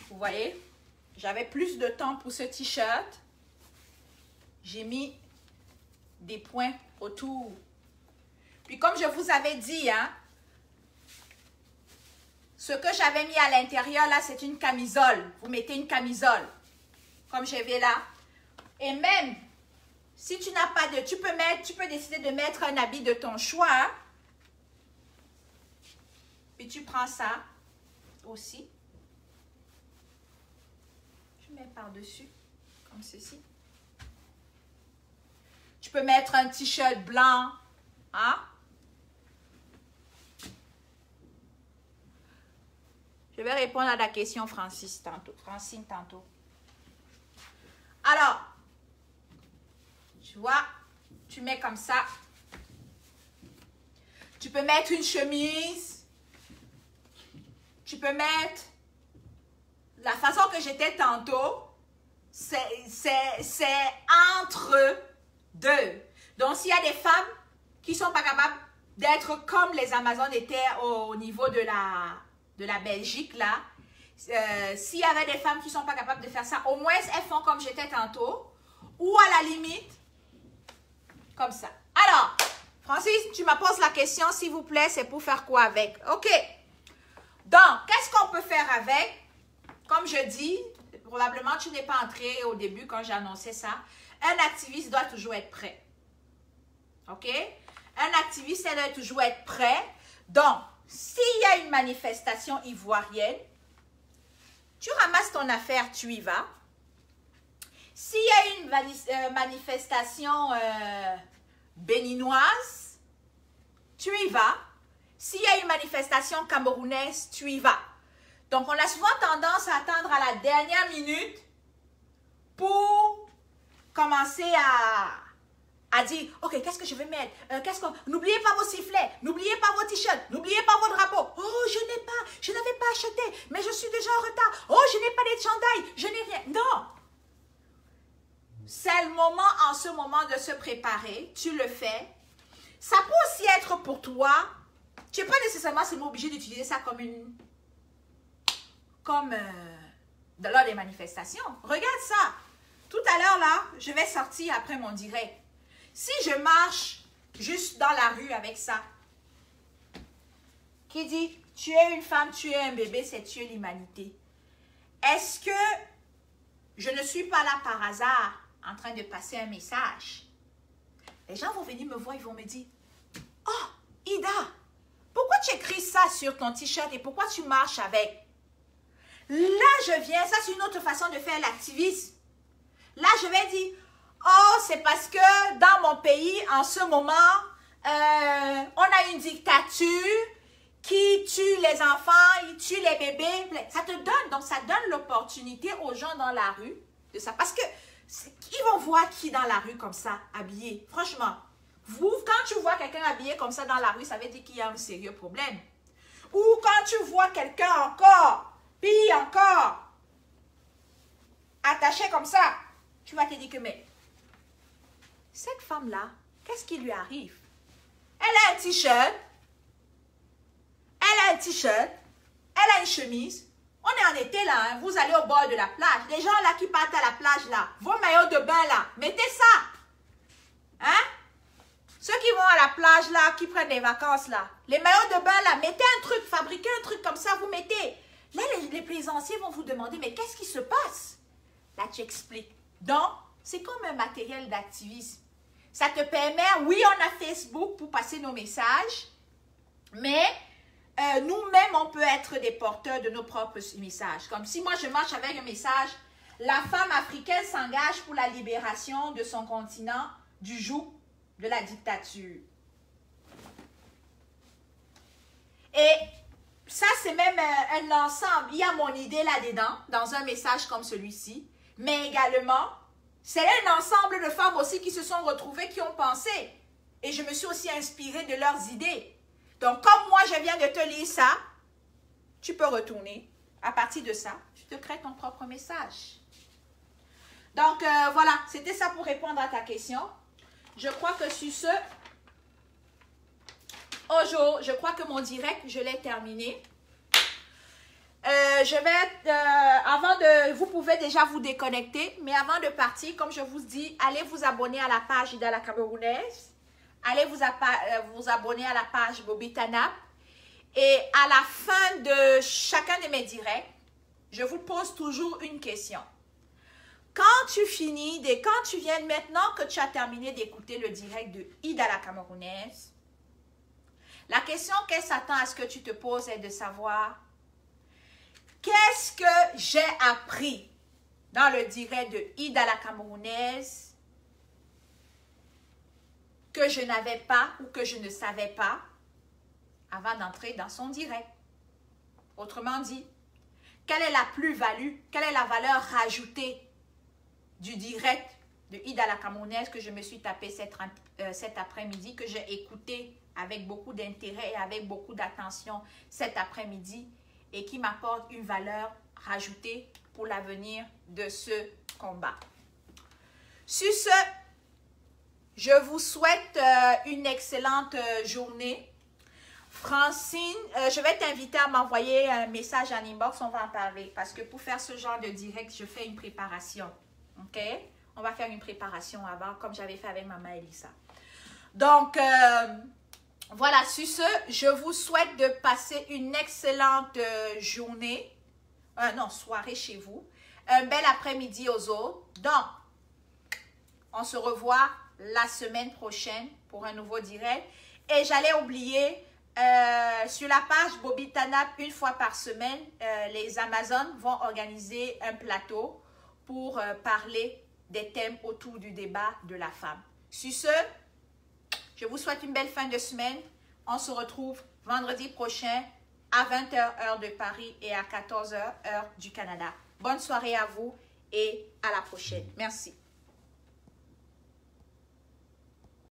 Vous voyez, j'avais plus de temps pour ce t-shirt. J'ai mis des points autour. Puis comme je vous avais dit, hein, ce que j'avais mis à l'intérieur là, c'est une camisole. Vous mettez une camisole, comme je vais là. Et même, si tu n'as pas de... Tu peux décider de mettre un habit de ton choix. Hein. Puis tu prends ça aussi. Mets par-dessus, comme ceci. Tu peux mettre un t-shirt blanc, hein? Je vais répondre à la question Francine tantôt. Alors, tu vois, tu mets comme ça. Tu peux mettre une chemise. Tu peux mettre... La façon que j'étais tantôt, c'est entre deux. Donc, s'il y a des femmes qui ne sont pas capables d'être comme les Amazones étaient au niveau de la Belgique, là, s'il y avait des femmes qui ne sont pas capables de faire ça, au moins, elles font comme j'étais tantôt, ou à la limite, comme ça. Alors, Francis, tu me poses la question, s'il vous plaît, c'est pour faire quoi avec? OK. Donc, qu'est-ce qu'on peut faire avec? Comme je dis, probablement tu n'es pas entré au début quand j'ai annoncé ça. Un activiste doit toujours être prêt. OK? Un activiste, elle doit toujours être prêt. Donc, s'il y a une manifestation ivoirienne, tu ramasses ton affaire, tu y vas. S'il y a une manifestation béninoise, tu y vas. s'il y a une manifestation camerounaise, tu y vas. Donc, on a souvent tendance à attendre à la dernière minute pour commencer à dire, ok, qu'est-ce que je vais mettre? N'oubliez pas vos sifflets, n'oubliez pas vos t-shirts, n'oubliez pas vos drapeaux. Oh, je n'avais pas acheté, mais je suis déjà en retard. Oh, je n'ai pas de chandail, je n'ai rien. Non. C'est le moment, en ce moment, de se préparer. Tu le fais. Ça peut aussi être pour toi. Tu n'es pas nécessairement seulement obligé d'utiliser ça lors des manifestations. Regarde ça. Tout à l'heure, là, je vais sortir après mon direct. Si je marche juste dans la rue avec ça, qui dit « tuer une femme, tuer un bébé, c'est tuer l'humanité », est-ce que je ne suis pas là par hasard en train de passer un message? Les gens vont venir me voir, ils vont me dire « Oh, Ida, pourquoi tu écris ça sur ton t-shirt et pourquoi tu marches avec ?» Là, je viens, ça c'est une autre façon de faire l'activisme. Là, je vais dire « Oh, c'est parce que dans mon pays, en ce moment, on a une dictature qui tue les enfants, il tue les bébés. » Ça te donne, donc ça donne l'opportunité aux gens dans la rue de ça. Parce que ils vont voir qui dans la rue comme ça, habillé. Franchement, quand tu vois quelqu'un habillé comme ça dans la rue, ça veut dire qu'il y a un sérieux problème. Ou quand tu vois quelqu'un encore, puis encore, attaché comme ça, tu vas te dire que, mais cette femme-là, qu'est-ce qui lui arrive? Elle a un t-shirt, elle a une chemise. On est en été là, hein. Vous allez au bord de la plage. Les gens là qui partent à la plage là, vos maillots de bain là, mettez ça. Hein? Ceux qui vont à la plage là, qui prennent des vacances là, les maillots de bain là, mettez un truc, fabriquez un truc comme ça, vous mettez. Là, les plaisanciers vont vous demander, mais qu'est-ce qui se passe? Là, tu expliques. Donc, c'est comme un matériel d'activisme. Ça te permet, oui, on a Facebook pour passer nos messages, mais nous-mêmes, on peut être des porteurs de nos propres messages. Comme si moi, je marche avec un message, la femme africaine s'engage pour la libération de son continent du joug de la dictature. Et ça, c'est même un ensemble. Il y a mon idée là-dedans, dans un message comme celui-ci, mais également, c'est un ensemble de femmes aussi qui se sont retrouvées, qui ont pensé. Et je me suis aussi inspirée de leurs idées. Donc, comme moi, je viens de te lire ça, tu peux retourner. À partir de ça, tu te crées ton propre message. Donc, voilà, c'était ça pour répondre à ta question. Je crois que sur ce, je crois que mon direct, je l'ai terminé. Vous pouvez déjà vous déconnecter, mais avant de partir, comme je vous dis, allez vous abonner à la page Ida la Camerounaise. Allez vous abonner à la page Bobby Tanap. Et à la fin de chacun de mes directs, je vous pose toujours une question. Quand tu viens maintenant que tu as terminé d'écouter le direct de Ida la Camerounaise, la question qu'elle s'attend à ce que tu te poses est de savoir qu'est-ce que j'ai appris dans le direct de Ida la Camerounaise que je n'avais pas ou que je ne savais pas avant d'entrer dans son direct. Autrement dit, quelle est la plus-value, quelle est la valeur rajoutée du direct de Ida la Camerounaise que je me suis tapé cet après-midi, que j'ai écouté avec beaucoup d'intérêt et avec beaucoup d'attention cet après-midi et qui m'apporte une valeur rajoutée pour l'avenir de ce combat. Sur ce, je vous souhaite une excellente journée. Francine, je vais t'inviter à m'envoyer un message en inbox, on va en parler. Parce que pour faire ce genre de direct, je fais une préparation. OK? On va faire une préparation avant, comme j'avais fait avec Maman Elisa. Donc, voilà, sur ce, je vous souhaite de passer une excellente journée. Soirée chez vous. Un bel après-midi aux autres. Donc, on se revoit la semaine prochaine pour un nouveau direct. Et j'allais oublier, sur la page Bobby Tanap, une fois par semaine, les Amazones vont organiser un plateau pour parler des thèmes autour du débat de la femme. Sur ce, je vous souhaite une belle fin de semaine. On se retrouve vendredi prochain à 20 h heure de Paris et à 14 h heure du Canada. Bonne soirée à vous et à la prochaine. Merci.